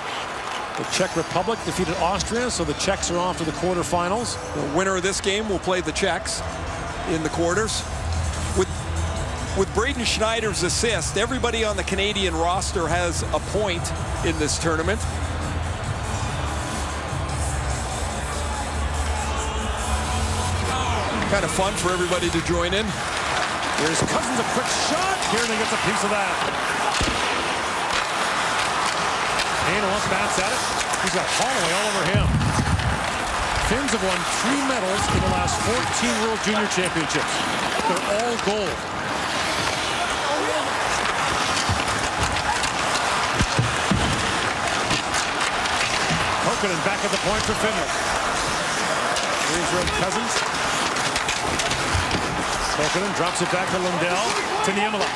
The Czech Republic defeated Austria, so the Czechs are off to the quarterfinals. The winner of this game will play the Czechs in the quarters. with Braden Schneider's assist, everybody on the Canadian roster has a point in this tournament. Kind of fun for everybody to join in. Here's Cousins, a quick shot. Kiernan gets a piece of that. Hanel bats at it. He's got Holloway all over him. Finns have won 3 medals in the last 14 World Junior Championships. They're all gold. Kokkonen back at the point for Finland. Here's Red Cousins. Kokkonen drops it back to Lundell, to Niemela.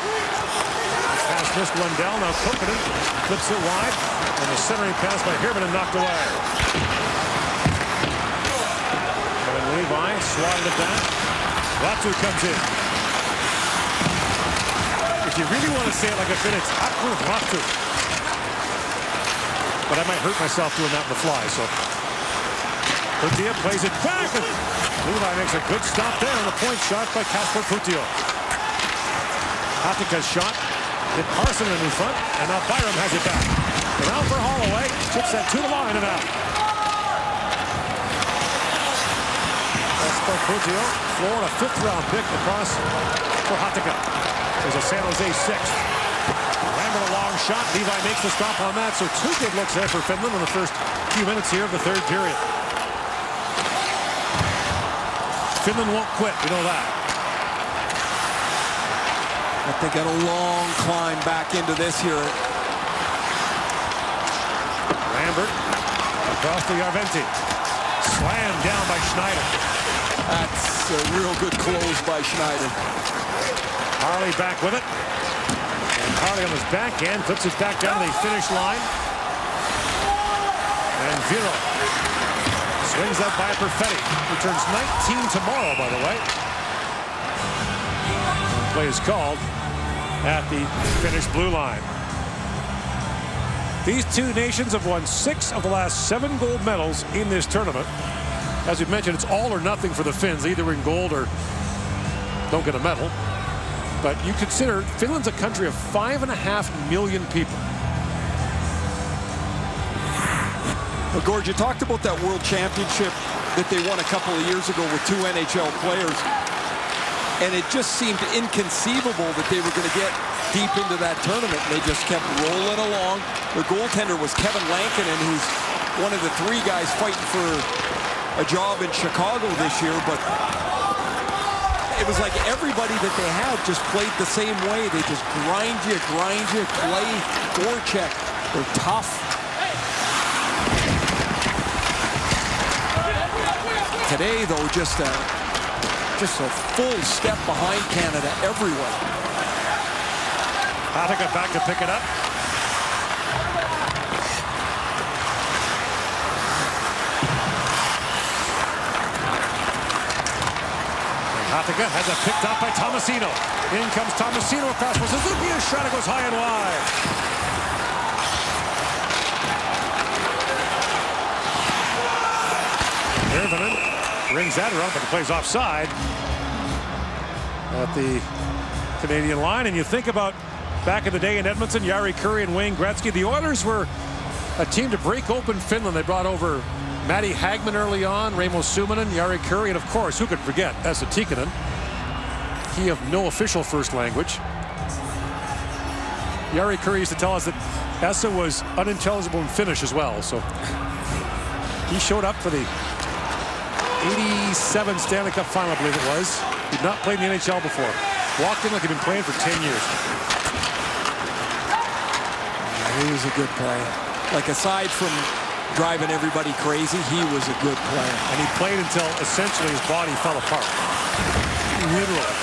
Pass missed Lundell, now Kokkonen flips it wide, and the centering pass by Hirvonen knocked away. Kevin Levi swatted it back. Latu comes in. If you really want to say it like a Finn, it's Aku Latu. But I might hurt myself doing that on the fly, so. Putia plays it back, and Levi makes a good stop there on the point shot by Kasper Putia. Hatika's shot hit Parson in front, and now Byram has it back. And out for Holloway, chips that to the line and out. Kasper Putia, Florida 5th-round pick across for Hatika. There's a San Jose 6th. Lambert a long shot. Levi makes the stop on that, so 2 good looks there for Finland in the first few minutes here of the 3rd period. Finland won't quit, we know that. But they got a long climb back into this here. Lambert across to Järventie. Slammed down by Schneider. That's a real good close by Schneider. Harley back with it. And Harley on his backhand puts it back down the finish line. And Viro swings up by Perfetti. Returns 19 tomorrow, by the way. Play is called at the Finnish blue line. These 2 nations have won 6 of the last 7 gold medals in this tournament. As we mentioned, it's all or nothing for the Finns. Either win gold or don't get a medal. But you consider Finland's a country of 5.5 million people. Well, Gord, you talked about that World Championship that they won a couple of years ago with 2 NHL players. And it just seemed inconceivable that they were going to get deep into that tournament. They just kept rolling along. Their goaltender was Kevin Lankinen, who's one of the 3 guys fighting for a job in Chicago this year. But it was like everybody that they had just played the same way. They just grind you, play, forecheck. They're tough. Today, though, just a full step behind Canada everywhere. Hatika back to pick it up. And Hatika has it picked up by Tomasino. In comes Tomasino across for Suzuki. His shot goes high and wide. Hirvonen brings that around, but the play's offside at the Canadian line. And you think about back in the day in Edmonton, Jari Kurri and Wayne Gretzky. The Oilers were a team to break open Finland. They brought over Matti Hagman early on, Raimo Suominen, Jari Kurri, and of course, who could forget Esa Tikkanen. He of no official first language. Jari Kurri used to tell us that Esa was unintelligible in Finnish as well. So he showed up for the 87 Stanley Cup final, I believe it was. He'd not played in the NHL before. Walked in like he'd been playing for 10 years. He was a good player. Like, aside from driving everybody crazy, he was a good player. And he played until essentially his body fell apart. Literally.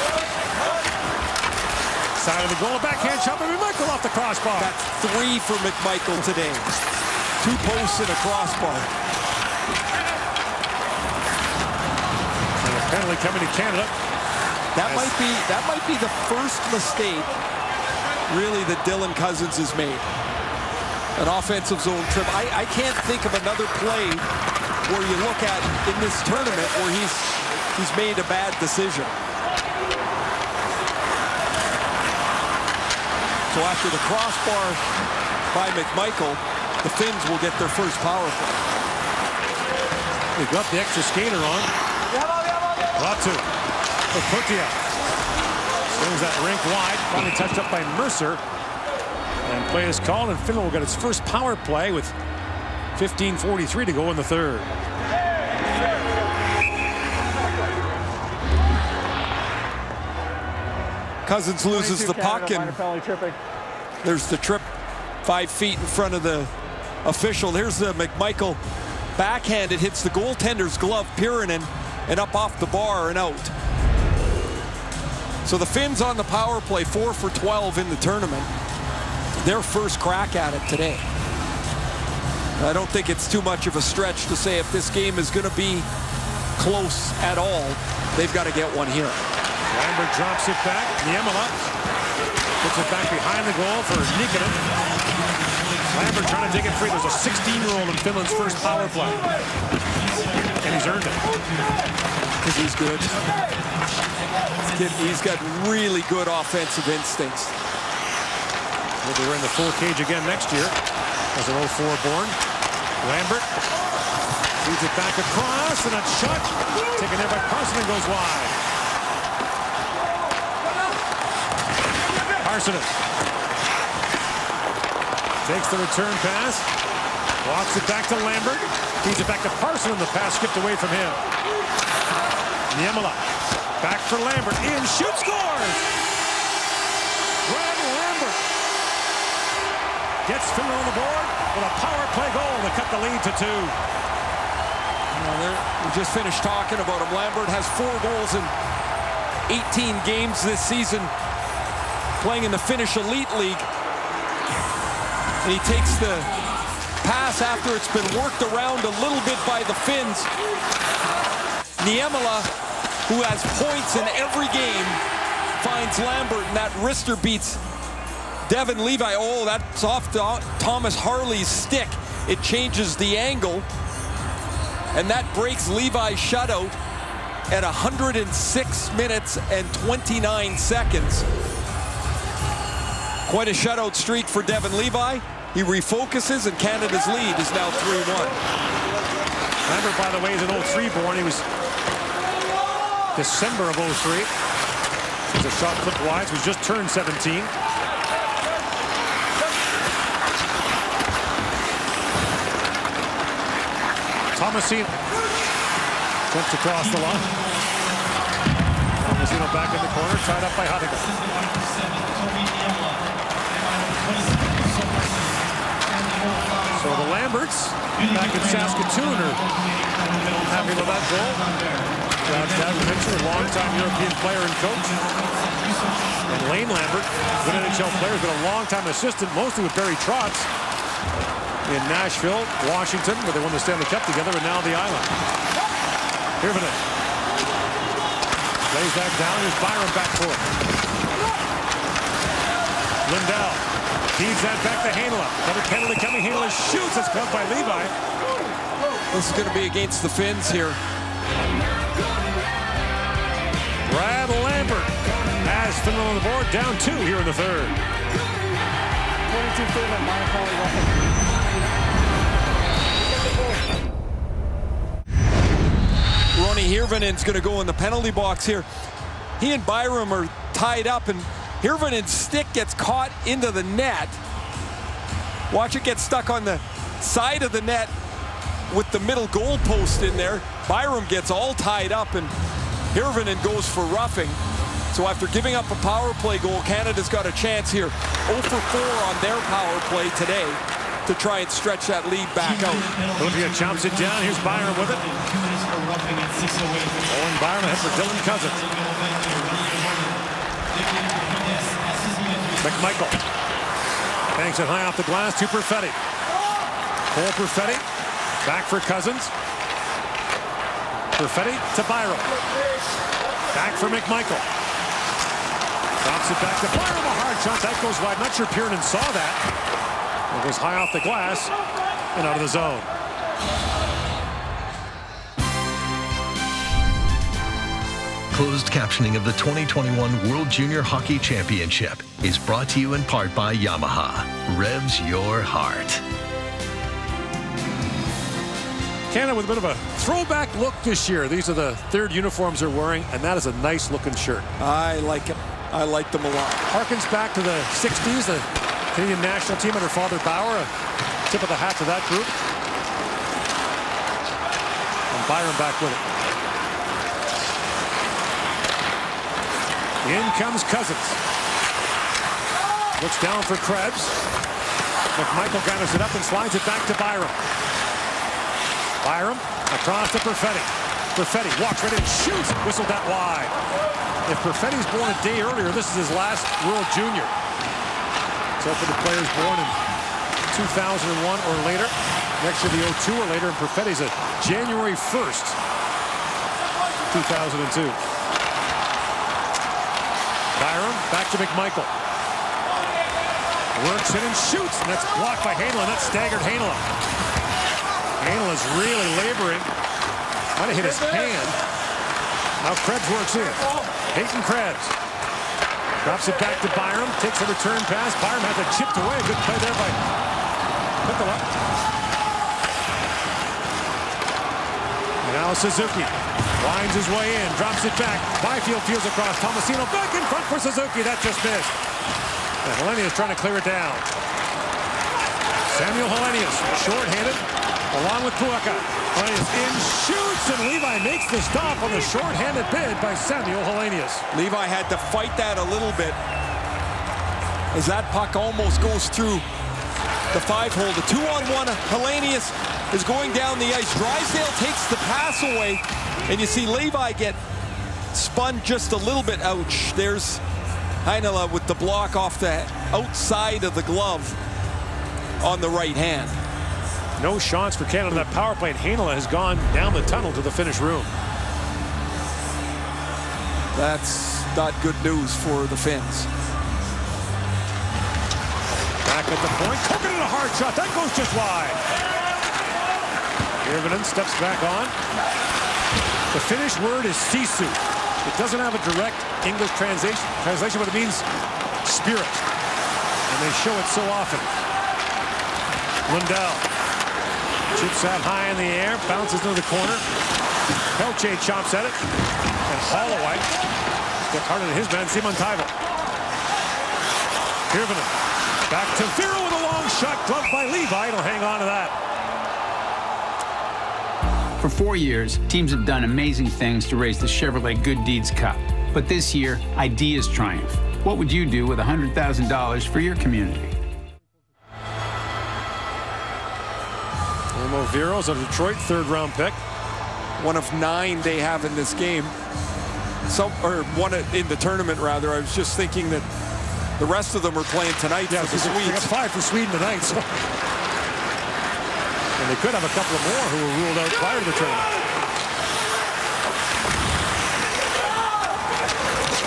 Side of the goal, a backhand shot by McMichael off the crossbar. That's 3 for McMichael today. 2 posts and a crossbar. Penalty coming to Canada. That might be the first mistake, really, that Dylan Cousins has made. An offensive zone trip. I can't think of another play where you look at in this tournament where he's made a bad decision. So after the crossbar by McMichael, the Finns will get their first power play. They've got the extra skater on. Latu. Kotia. Swings that rink wide. Finally touched up by Mercer. And play is called, and Finland will get its first power play with 15:43 to go in the third. Cousins loses the puck, and there's the trip 5 feet in front of the official. Here's the McMichael backhand. It hits the goaltender's glove, Pirinen, and up off the bar and out. So the Finns on the power play, 4 for 12 in the tournament. Their first crack at it today. I don't think it's too much of a stretch to say if this game is going to be close at all, they've got to get one here. Lambert drops it back. Niemela puts it back behind the goal for Nikita. Lambert trying to take it free. There's a 16-year-old in Finland's first power play. And he's earned it. Because he's good. He's got really good offensive instincts. He'll be in the full cage again next year as an 04 born. Lambert feeds it back across, and a shot taken there by Carson and goes wide. Carson takes the return pass, walks it back to Lambert, feeds it back to Parson, and the pass skipped away from him. Niemela back for Lambert, in, shoots, scores! Brad Lambert gets Finland on the board with a power play goal to cut the lead to 2. We just finished talking about him. Lambert has 4 goals in 18 games this season, playing in the Finnish Elite League. And he takes the pass after it's been worked around a little bit by the Finns. Niemela, who has points in every game, finds Lambert, and that wrister beats Devin Levi. Oh, that's off Thomas Harley's stick. It changes the angle, and that breaks Levi's shutout at 106 minutes and 29 seconds. Quite a shutout streak for Devin Levi. He refocuses, and Canada's lead is now 3-1. Lambert, by the way, is an 03 born. He was December of 03. There's a shot clipped wide, so he's just turned 17. Tomasino jumps across the line. Tomasino back in the corner, tied up by Huttigan. So the Lamberts back in Saskatoon are happy with that goal. Dad mentioned, a longtime European player and coach. And Lane Lambert, good NHL player, been a long-time assistant, mostly with Barry Trotz in Nashville, Washington, where they won the Stanley Cup together, and now the Island. Hirvonen lays that down. Here's Byram back for it. Lindell feeds that back to Heinola. Another penalty coming. Heinola shoots. It's caught by Levi. This is going to be against the Finns here. Brad Lambert has Finland on the board, down 2 here in the third. 22 Finland, minor penalty roughing. Roni Hirvonen's going to go in the penalty box here. He and Byram are tied up, and Hirvonen's stick gets caught into the net. Watch it get stuck on the side of the net with the middle goal post in there. Byram gets all tied up, and Hirvonen goes for roughing. So after giving up a power play goal, Canada's got a chance here. 0 for 4 on their power play today to try and stretch that lead back out. Olympia chomps it down. Here's Byram with it. Owen Byram ahead for Dylan Cousins. McMichael banks it high off the glass to Perfetti. Cole Perfetti back for Cousins. Perfetti to Byram. Back for McMichael. Drops it back to Byram. A hard shot. That goes wide. Not sure Pirinen saw that. It goes high off the glass and out of the zone. Closed captioning of the 2021 World Junior Hockey Championship is brought to you in part by Yamaha. Revs your heart. Canada with a bit of a throwback look this year. These are the third uniforms they're wearing, and that is a nice looking shirt. I like it. I like them a lot. Harkens back to the 60s, the Canadian national team under Father Bauer. A tip of the hat to that group. And Byram back with it. In comes Cousins. Looks down for Krebs. McMichael gathers it up and slides it back to Byram. Byram across to Perfetti. Perfetti walks right in, shoots, whistled that wide. If Perfetti's born a day earlier, this is his last World Junior. So for the players born in 2001 or later, next year the 02 or later, and Perfetti's a January 1st, 2002. Byram back to McMichael. Works in and shoots, and that's blocked by Heinola. That's staggered Heinola. Heinola's really laboring. Might have hit his hand. Now Krebs works in. Peyton Krebs drops it back to Byram. Takes a return pass. Byram has it chipped away. Good play there by Piccola. And now Suzuki winds his way in. Drops it back. Byfield feels across. Tomasino back in front for Suzuki. That just missed. And Helenius trying to clear it down. Samuel Helenius, short-handed, along with Puaka. Helenius in, shoots, and Levi makes the stop on the short-handed bid by Samuel Helenius. Levi had to fight that a little bit as that puck almost goes through the 5-hole. The 2-on-1, Helenius is going down the ice. Drysdale takes the pass away, and you see Levi get spun just a little bit. Ouch. There's Heinola with the block off the outside of the glove on the right hand. No shots for Canada. That power play. Heinola has gone down the tunnel to the finish room. That's not good news for the Finns. Back at the point. Kokanen a hard shot. That goes just wide. Hirvonen steps back on. The Finnish word is sisu. It doesn't have a direct English translation, but it means spirit. And they show it so often. Lundell chips that high in the air, bounces into the corner. Pelche chops at it. And Holloway gets harder than his man, Simon Taivo. Hirvonen back to Vero with a long shot, gloved by Levi. It'll hang on to that. For 4 years, teams have done amazing things to raise the Chevrolet Good Deeds Cup. But this year, ideas triumph. What would you do with $100,000 for your community? Elmo Vero's a Detroit third-round pick. One of 9 they have in this game. One in the tournament, rather. I was just thinking that the rest of them are playing tonight for the Swedes. They got 5 for Sweden tonight. So. And they could have a couple of more who were ruled out prior to the tournament.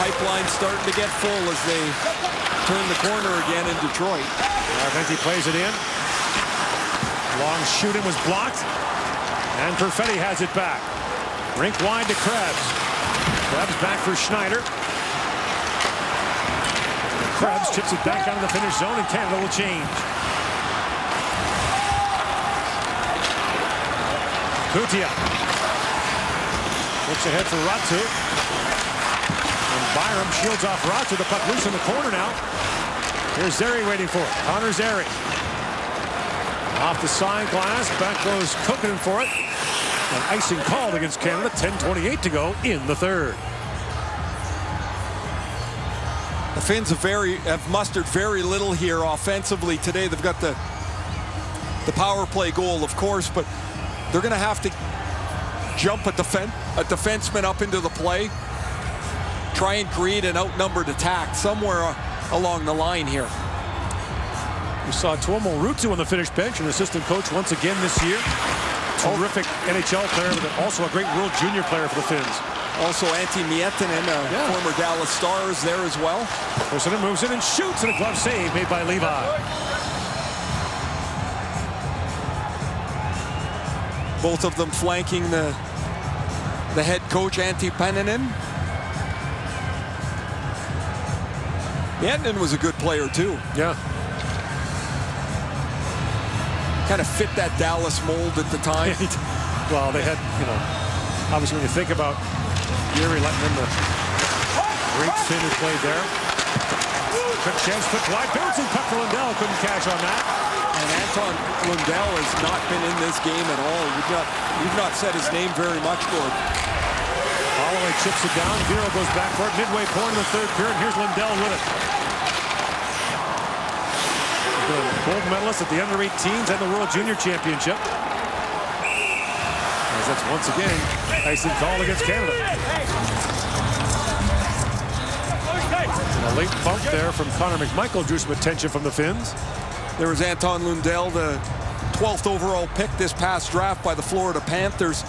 Pipeline's starting to get full as they turn the corner again in Detroit. Arventi plays it in. Long shooting was blocked. And Perfetti has it back. Rink wide to Krebs. Krebs back for Schneider. Krebs chips it back out of the finish zone, and Canada will change. Kutia looks ahead for Ratu. And Byram shields off Ratu. The puck loose in the corner now. Here's Zeri waiting for it. Connor Zeri. Off the side glass. Back goes Kokanen for it. An icing called against Canada. 10:28 to go in the third. The Finns have mustered very little here offensively today. They've got the power play goal, of course, but they're going to have to jump a defenseman up into the play, try and create an outnumbered attack somewhere along the line here. We saw Tuomo Ruutu on the Finnish bench, an assistant coach once again this year. Terrific NHL player, but also a great World Junior player for the Finns. Also Antti Miettinen, former Dallas Stars there as well. Kosonen moves in and shoots, and a glove save made by Levi. Both of them flanking the head coach, Antti Pennanen. Edmund was a good player, too. Yeah. Kind of fit that Dallas mold at the time. Well, they had, obviously when you think about Gary letting in the great spin who played there. Quick chance, quick wide, bouncing puck for Lundell, couldn't catch on that. And Anton Lundell has not been in this game at all. We've not said his name very much, Gord. Holloway chips it down, Vero goes back for it, midway point in the third period, here's Lundell with it. Gold medalist at the under-18s and the World Junior Championship. As that's once again icing call against Canada. And a late bump there from Connor McMichael drew some attention from the Finns. There was Anton Lundell, the 12th overall pick this past draft by the Florida Panthers.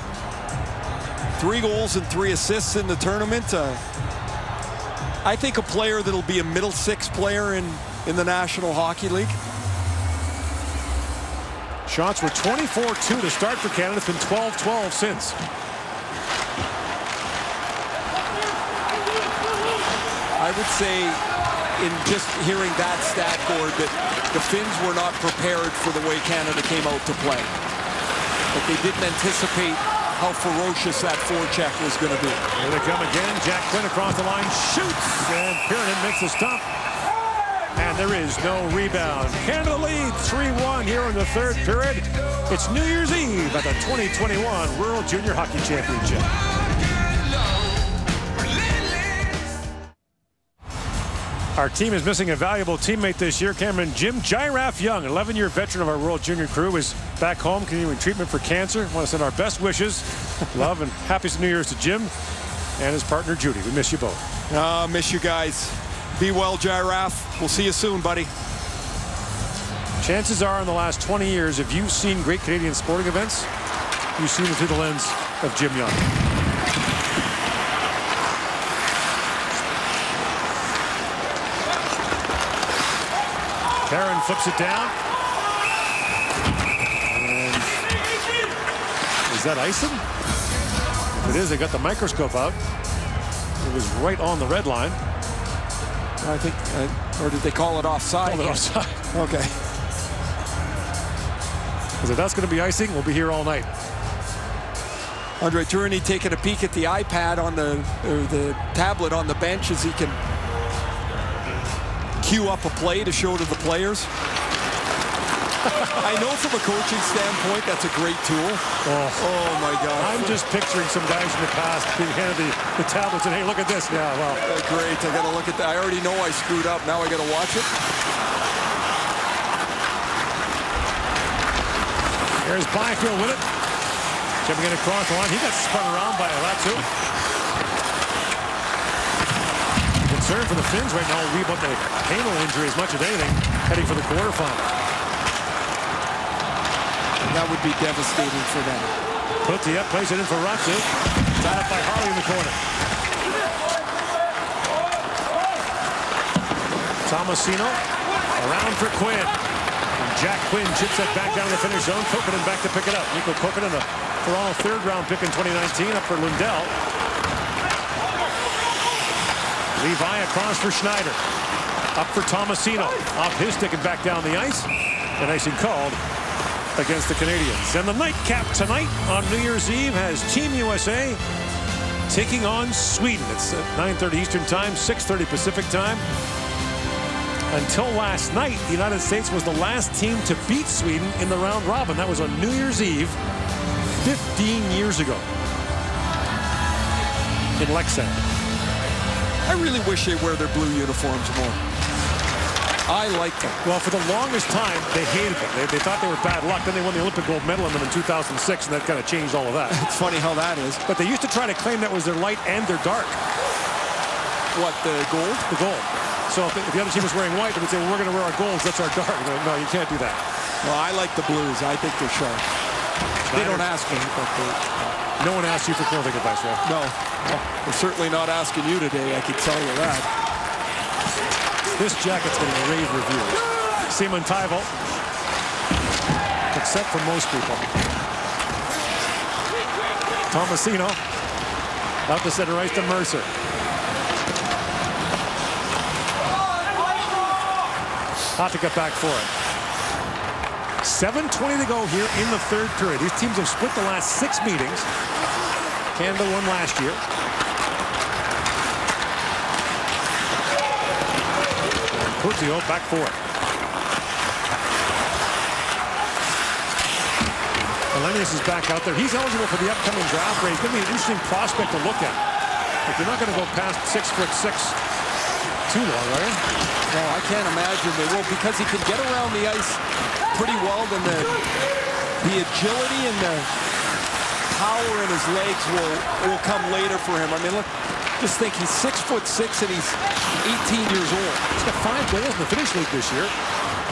3 goals and 3 assists in the tournament. I think a player that'll be a middle 6 player in the National Hockey League. Shots were 24-2 to start for Canada. It's been 12-12 since. I would say, in just hearing that stat board, that the Finns were not prepared for the way Canada came out to play. But they didn't anticipate how ferocious that forecheck was going to be. Here they come again. Jack Quinn across the line, shoots, and Piernan makes the stop. And there is no rebound. Canada leads 3-1 here in the third period. It's New Year's Eve at the 2021 World Junior Hockey Championship. Our team is missing a valuable teammate this year. Cameron, Jim Giraffe Young, an 11-year veteran of our World Junior crew, is back home continuing treatment for cancer. I want to send our best wishes, love, and happiest New Year's to Jim and his partner, Judy. We miss you both. Miss you guys. Be well, Giraffe. We'll see you soon, buddy. Chances are in the last 20 years, if you've seen great Canadian sporting events, you've seen it through the lens of Jim Young. Karen flips it down. And is that icing? If it is, they got the microscope out. It was right on the red line. I think, or did they call it offside? Called it offside. Okay. Because if that's going to be icing, we'll be here all night. Andre Tourigny taking a peek at the iPad on the tablet on the bench as he can cue up a play to show to the players. I know from a coaching standpoint that's a great tool. Oh my God. I'm just picturing some guys in the past being handed the tablets and, hey, look at this. Yeah, well. Great. I got to look at that. I already know I screwed up. Now I got to watch it. There's Byfield with it. Chipping it across the line. He got spun around by Aratsu. Concern for the Finns right now will be about the Hano injury as much as anything, heading for the quarterfinal. That would be devastating for them. Putti up, plays it in for Ratsu. Tied up by Harley in the corner. Tomasino around for Quinn. And Jack Quinn chips that back down to the finish zone. Kokkonen back to pick it up. Nico Kokkonen, a Toronto third-round pick in 2019, up for Lundell. Levi across for Schneider. Up for Tomasino. Off his stick and back down the ice. And icing called against the Canadians. And the nightcap tonight on New Year's Eve has Team USA taking on Sweden. It's at 9:30 Eastern Time, 6:30 Pacific Time. Until last night, the United States was the last team to beat Sweden in the round robin. That was on New Year's Eve 15 years ago in Leksand. I really wish they wear their blue uniforms more. I like them. Well, for the longest time, they hated them. They thought they were bad luck. Then they won the Olympic gold medal in them in 2006, and that kind of changed all of that. It's funny how that is. But they used to try to claim that was their light and their dark. What, the gold? The gold. So if the other team was wearing white, they would say, well, we're going to wear our golds. That's our dark. No, you can't do that. Well, I like the blues. I think they're sharp. They don't ask me, but no one asked you for clothing advice, right? No. We're certainly not asking you today, I can tell you that. This jacket's getting rave reviews. Simon Taival, except for most people. Tomasino, out to center ice to Mercer. Hatika back for it. 7:20 to go here in the third period. These teams have split the last 6 meetings. Canada won last year. Coutio back for it. Elenius is back out there. He's eligible for the upcoming draft rate. He's going to be an interesting prospect to look at. But you're not going to go past 6'6" too long, are you? No, I can't imagine they will, because he can get around the ice pretty well. Then the agility and the power in his legs will come later for him. I mean, look, just think he's 6'6" and he's 18 years old. He's got 5 goals in the Finnish league this year,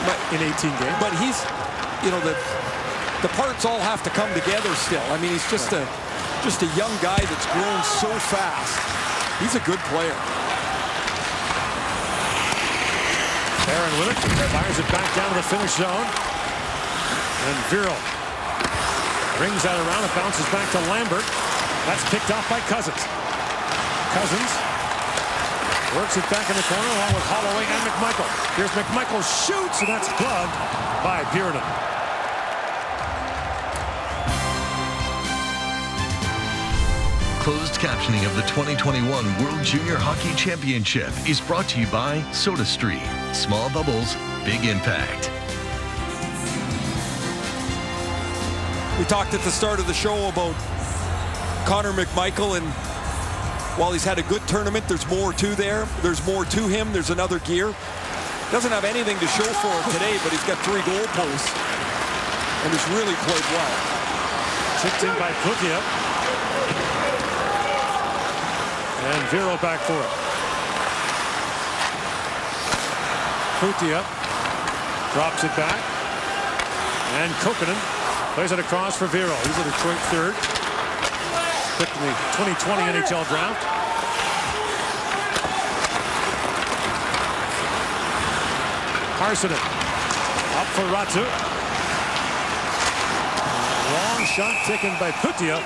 but in 18 games. But he's, you know, the parts all have to come together still. I mean, he's just a young guy that's grown so fast. He's a good player. Aaron with it, fires it back down to the Finnish zone. And Viro rings that around. It bounces back to Lambert. That's picked off by Cousins. Cousins works it back in the corner along with Holloway and McMichael. Here's McMichael, shoots, and that's gloved by Bjornen. Closed captioning of the 2021 World Junior Hockey Championship is brought to you by SodaStream. Small bubbles, big impact. We talked at the start of the show about Connor McMichael, and while he's had a good tournament, there's more to there. There's more to him. There's another gear. Doesn't have anything to show for it today, but he's got 3 goal posts, and he's really played well. Chipped in by Coutio. And Viro back for it. Coutio drops it back. And Kokkonen plays it across for Viro. He's a Detroit third. Picked in the 2020 NHL draft. Harsonen up for Ratu. Long shot taken by Coutio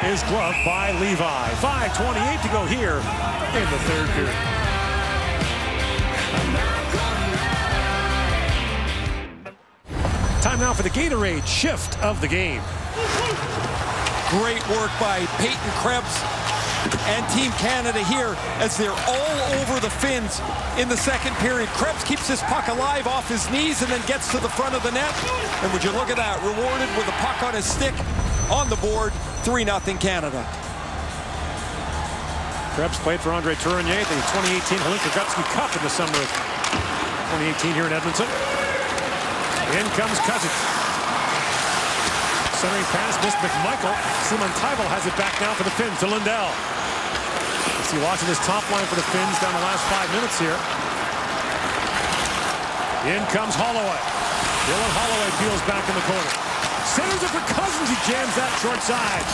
is gloved by Levi. 5:28 to go here in the third period. Time now for the Gatorade shift of the game. Great work by Peyton Krebs and Team Canada here as they're all over the Finns in the second period. Krebs keeps this puck alive off his knees and then gets to the front of the net. And would you look at that, rewarded with a puck on his stick on the board. 3-0 Canada. Krebs played for Andre Tourigny, the 2018 Hlinka Gutsky Cup in the summer of 2018 here in Edmonton. In comes Cousins. Centering pass, missed McMichael. Simon Tybel has it back now for the Finns to Lundell. You see watching this top line for the Finns down the last 5 minutes here. In comes Holloway. Dylan Holloway peels back in the corner. Centers it for Cousins. He jams that short side.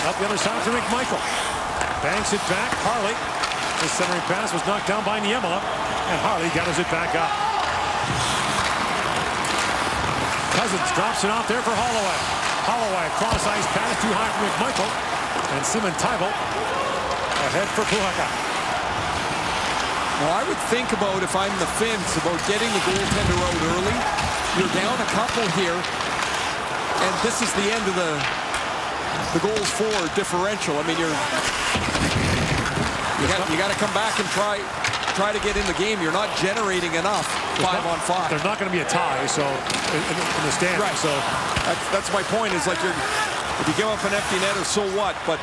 Up the other side for McMichael. Banks it back. Harley. His centering pass was knocked down by Niemela. And Harley gathers it back up. Cousins drops it out there for Holloway. Holloway cross ice pass too high for McMichael. And Simon Tybel ahead for Puhaka. Well, I would think about, if I'm the Finns, about getting the goaltender out early. You're down a couple here. And this is the end of the goals for differential. I mean, you got to come back and try to get in the game. You're not generating enough 5-on-5. There's not going to be a tie, so in the stands. Right. So that's my point. Is like if you give up an empty netter, so what? But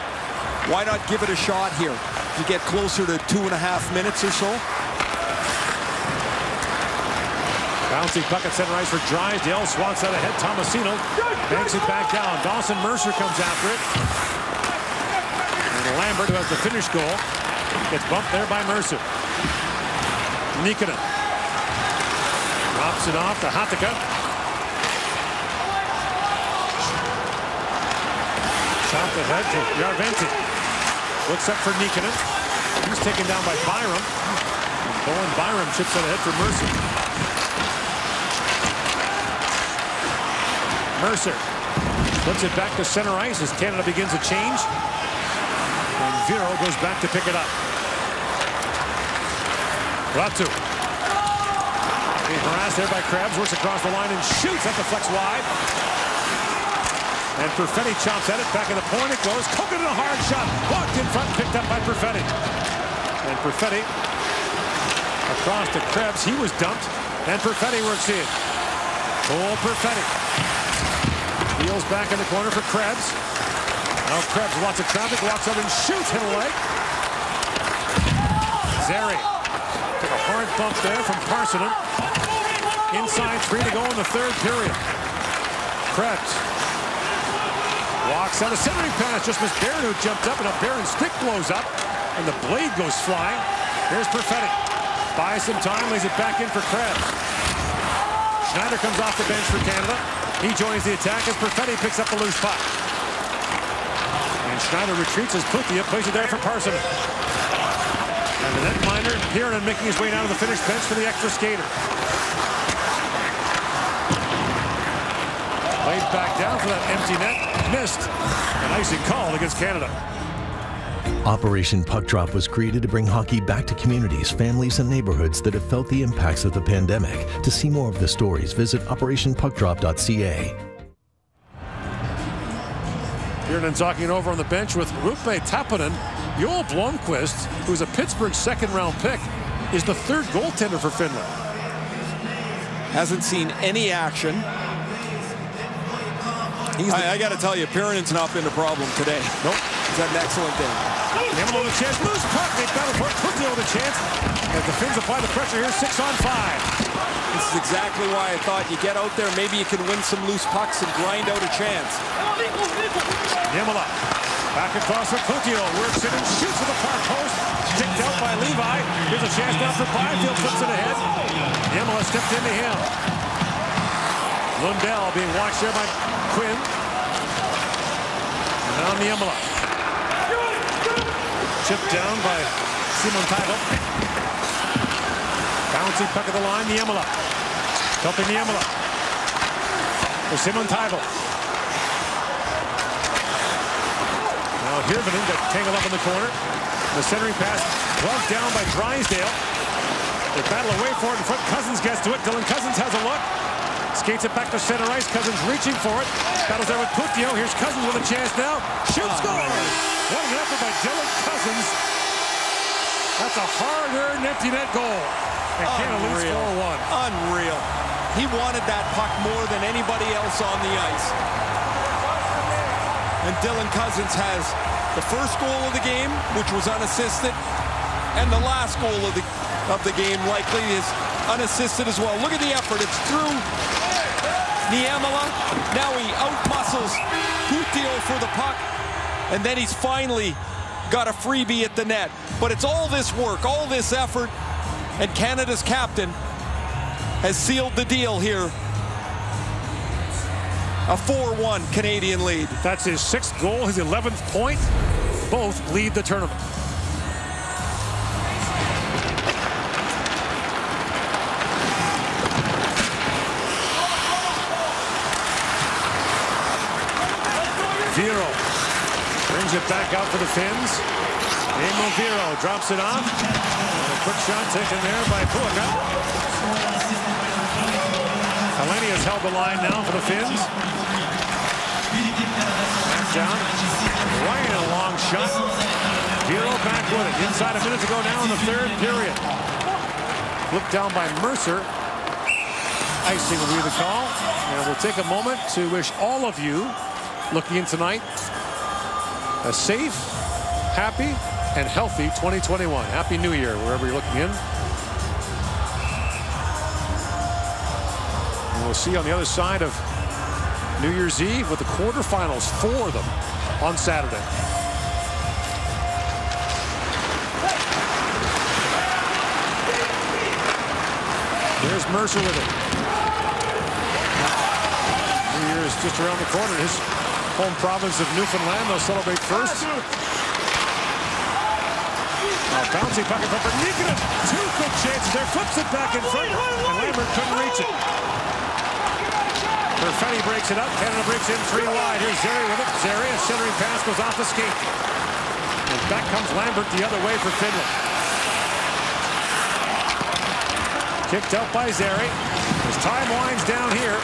why not give it a shot here? You get closer to 2.5 minutes or so. Bouncing puck at center ice for Drysdale. Swats out ahead. Tomasino banks it back down. Dawson Mercer comes after it. And Lambert, who has the finish goal, gets bumped there by Mercer. Nikkonen drops it off to Hatika. Shot ahead to Järventie. Looks up for Nikkonen. He's taken down by Byram. Bowen Byram chips it ahead for Mercer. Mercer puts it back to center ice as Canada begins a change. And Viro goes back to pick it up. Ratu. Being harassed there by Krebs, works across the line and shoots at the flex wide. And Perfetti chops at it, back in the point it goes. Kogan in a hard shot, blocked in front, picked up by Perfetti. And Perfetti across to Krebs, he was dumped, and Perfetti works in. Cole Perfetti. Heels back in the corner for Krebs. Now Krebs, lots of traffic, walks over and shoots, hit a leg. Zeri took a hard bump there from Parsonen. Inside 3 to go in the third period. Krebs walks out a centering pass, just missed Barron, who jumped up, and a Barron stick blows up, and the blade goes flying. Here's Perfetti. Buys some time, lays it back in for Krebs. Schneider comes off the bench for Canada. He joins the attack as Perfetti picks up the loose puck. And Schneider retreats as Puthia plays it there for Parsonen. And the netminder, Kieran, making his way down to the Finnish bench for the extra skater. Played back down for that empty net. Missed. An icing call against Canada. Operation Puck Drop was created to bring hockey back to communities, families, and neighborhoods that have felt the impacts of the pandemic. To see more of the stories, visit operationpuckdrop.ca. Kiernan talking over on the bench with Rupe Tapanen. Joel Blomqvist, who's a Pittsburgh second-round pick, is the third goaltender for Finland. Hasn't seen any action. I got to tell you, Piranen's not been a problem today. Nope. He's had an excellent day. Nemo with a chance, loose puck, they battle for it, Puthia with a chance. As the Finns apply the pressure here, 6-on-5. This is exactly why I thought you get out there, maybe you can win some loose pucks and grind out a chance. Niemela, back across for Puthia, works in and shoots at the far post. Kicked out by Levi. Here's a chance now for Byfield, flips it ahead. Niemela stepped into him. Lundell being watched there by Quinn. And now Niemela. Chipped down by Simon Taivel. Bouncing puck at the line, Niemela. Helping Niemela. For Simon Taivel. Now Hirvonen got tangled up in the corner. The centering pass gloved down by Drysdale. They battle away for it in front. Cousins gets to it. Dylan Cousins has a look. Skates it back to center ice. Cousins reaching for it. Battles there with Puthia. Here's Cousins with a chance now. Shoots, scores! What an effort by Dylan Cousins. That's a hard-earned empty net goal. And Canada leads 4-1. Unreal. He wanted that puck more than anybody else on the ice. And Dylan Cousins has the first goal of the game, which was unassisted, and the last goal of the game likely is unassisted as well. Look at the effort. It's through Niemela. Now he outmuscles Puthia for the puck, and then he's finally got a freebie at the net. But it's all this work, all this effort, and Canada's captain has sealed the deal here. A 4-1 Canadian lead. That's his 6th goal, his 11th point. Both lead the tournament. Viro brings it back out for the Finns. Emil Viro drops it off. And a quick shot taken there by Puaka. Eleni has held the line now for the Finns. Back down. Right, a long shot. Viro back with it. Inside a minute to go now in the third period. Looked down by Mercer. Icing will be the call. And we'll take a moment to wish all of you looking in tonight a safe, happy, and healthy 2021. Happy New Year, wherever you're looking in. And we'll see you on the other side of New Year's Eve with the quarterfinals, 4 of them, on Saturday. There's Mercer with it. New Year's just around the corner. His home province of Newfoundland. They'll celebrate first. Now bouncing puck in front for Nikita. 2 quick chances there. Flips it back in front. And Lambert couldn't reach it. Perfetti breaks it up. Canada breaks in 3 wide. Here's Zeri with it. Zeri, a centering pass goes off the skate. And back comes Lambert the other way for Finland. Kicked out by Zary. As time winds down here.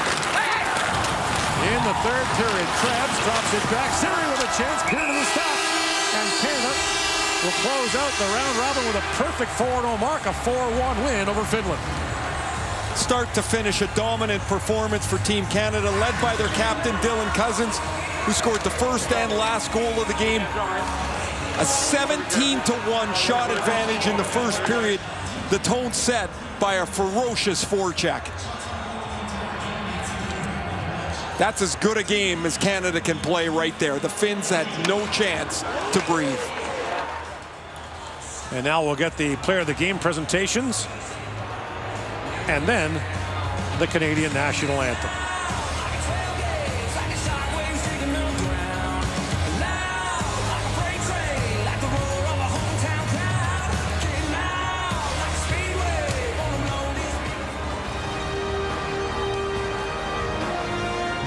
In the third period, Krebs drops it back. Zary with a chance. Peer to the stop. And Canada will close out the round robin with a perfect 4-0 mark. A 4-1 win over Finland. Start to finish, a dominant performance for Team Canada, led by their captain, Dylan Cousins, who scored the first and last goal of the game. A 17-1 shot advantage in the first period. The tone set by a ferocious forecheck. That's as good a game as Canada can play right there. The Finns had no chance to breathe. And now we'll get the player of the game presentations. And then the Canadian national anthem.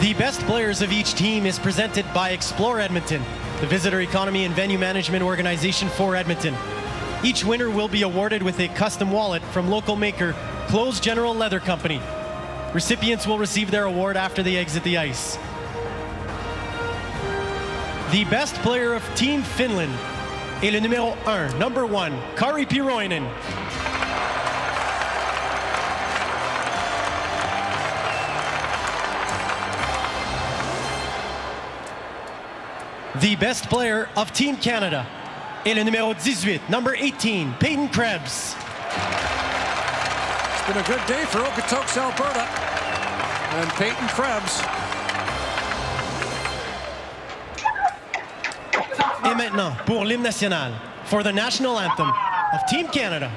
The best players of each team is presented by Explore Edmonton, the visitor economy and venue management organization for Edmonton. Each winner will be awarded with a custom wallet from local maker Close General Leather Company. Recipients will receive their award after they exit the ice. The best player of Team Finland est le numéro 1, number 1, Kari Piroinen. The best player of Team Canada est le numéro 18, number 18, Peyton Krebs. It's been a good day for Okotoks, Alberta. And Peyton Krebs. Et maintenant, pour l'hymne national, for the national anthem of Team Canada.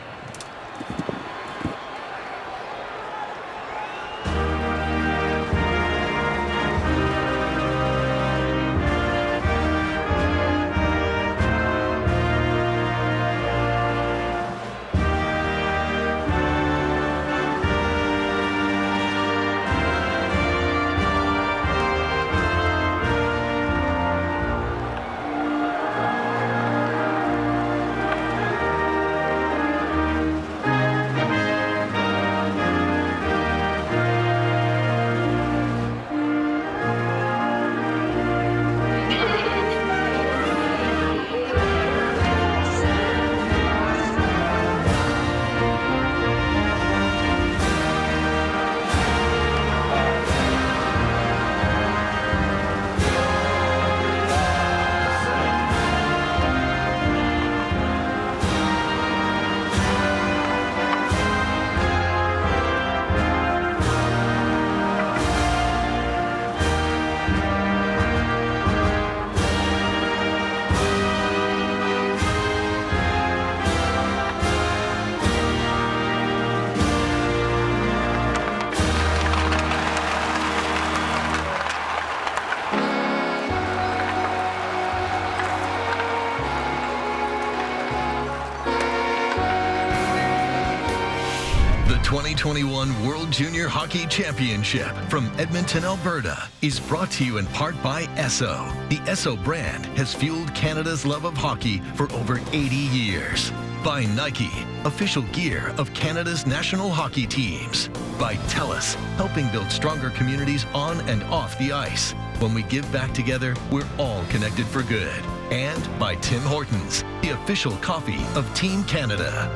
The 2021 World Junior Hockey Championship from Edmonton, Alberta is brought to you in part by Esso. The Esso brand has fueled Canada's love of hockey for over 80 years. By Nike, official gear of Canada's national hockey teams. By TELUS, helping build stronger communities on and off the ice. When we give back together, we're all connected for good. And by Tim Hortons, the official coffee of Team Canada.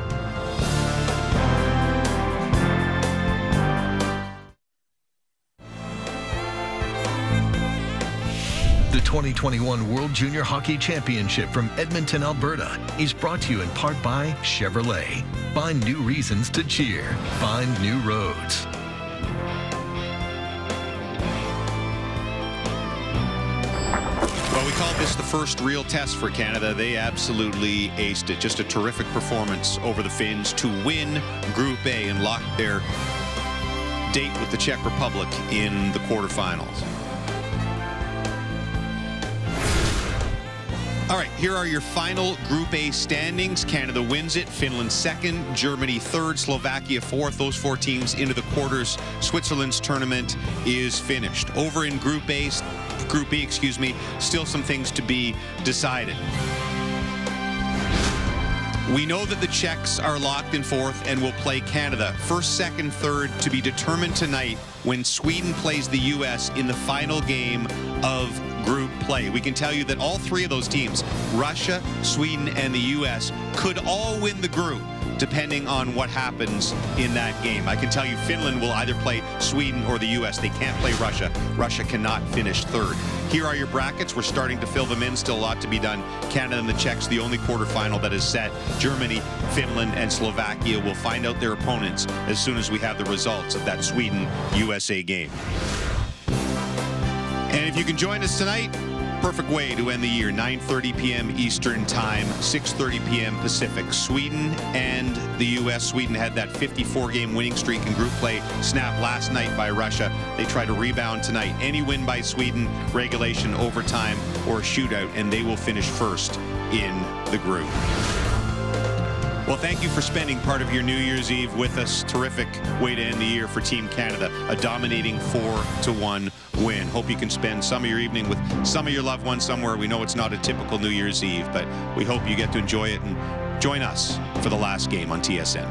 The 2021 World Junior Hockey Championship from Edmonton, Alberta is brought to you in part by Chevrolet. Find new reasons to cheer. Find new roads. Well, we call this the first real test for Canada. They absolutely aced it. Just a terrific performance over the Finns to win Group A and lock their date with the Czech Republic in the quarterfinals. All right, here are your final Group A standings. Canada wins it. Finland second, Germany third, Slovakia fourth. Those four teams into the quarters. Switzerland's tournament is finished. Over in Group B, still some things to be decided. We know that the Czechs are locked in fourth and will play Canada. First, second, third to be determined tonight when Sweden plays the U.S. in the final game of group play. We can tell you that all three of those teams, Russia, Sweden, and the U.S., could all win the group depending on what happens in that game. I can tell you Finland will either play Sweden or the U.S. They can't play Russia. Russia cannot finish third. Here are your brackets. We're starting to fill them in. Still a lot to be done. Canada and the Czechs, the only quarterfinal that is set. Germany, Finland, and Slovakia will find out their opponents as soon as we have the results of that Sweden-USA game. And if you can join us tonight, perfect way to end the year. 9:30 p.m. Eastern Time, 6:30 p.m. Pacific. Sweden and the U.S. Sweden had that 54-game winning streak in group play snapped last night by Russia. They try to rebound tonight. Any win by Sweden, regulation, overtime, or a shootout, and they will finish first in the group. Well, thank you for spending part of your New Year's Eve with us. Terrific way to end the year for Team Canada. A dominating 4-1 win. Hope you can spend some of your evening with some of your loved ones somewhere. We know it's not a typical New Year's Eve, but we hope you get to enjoy it and join us for the last game on TSN.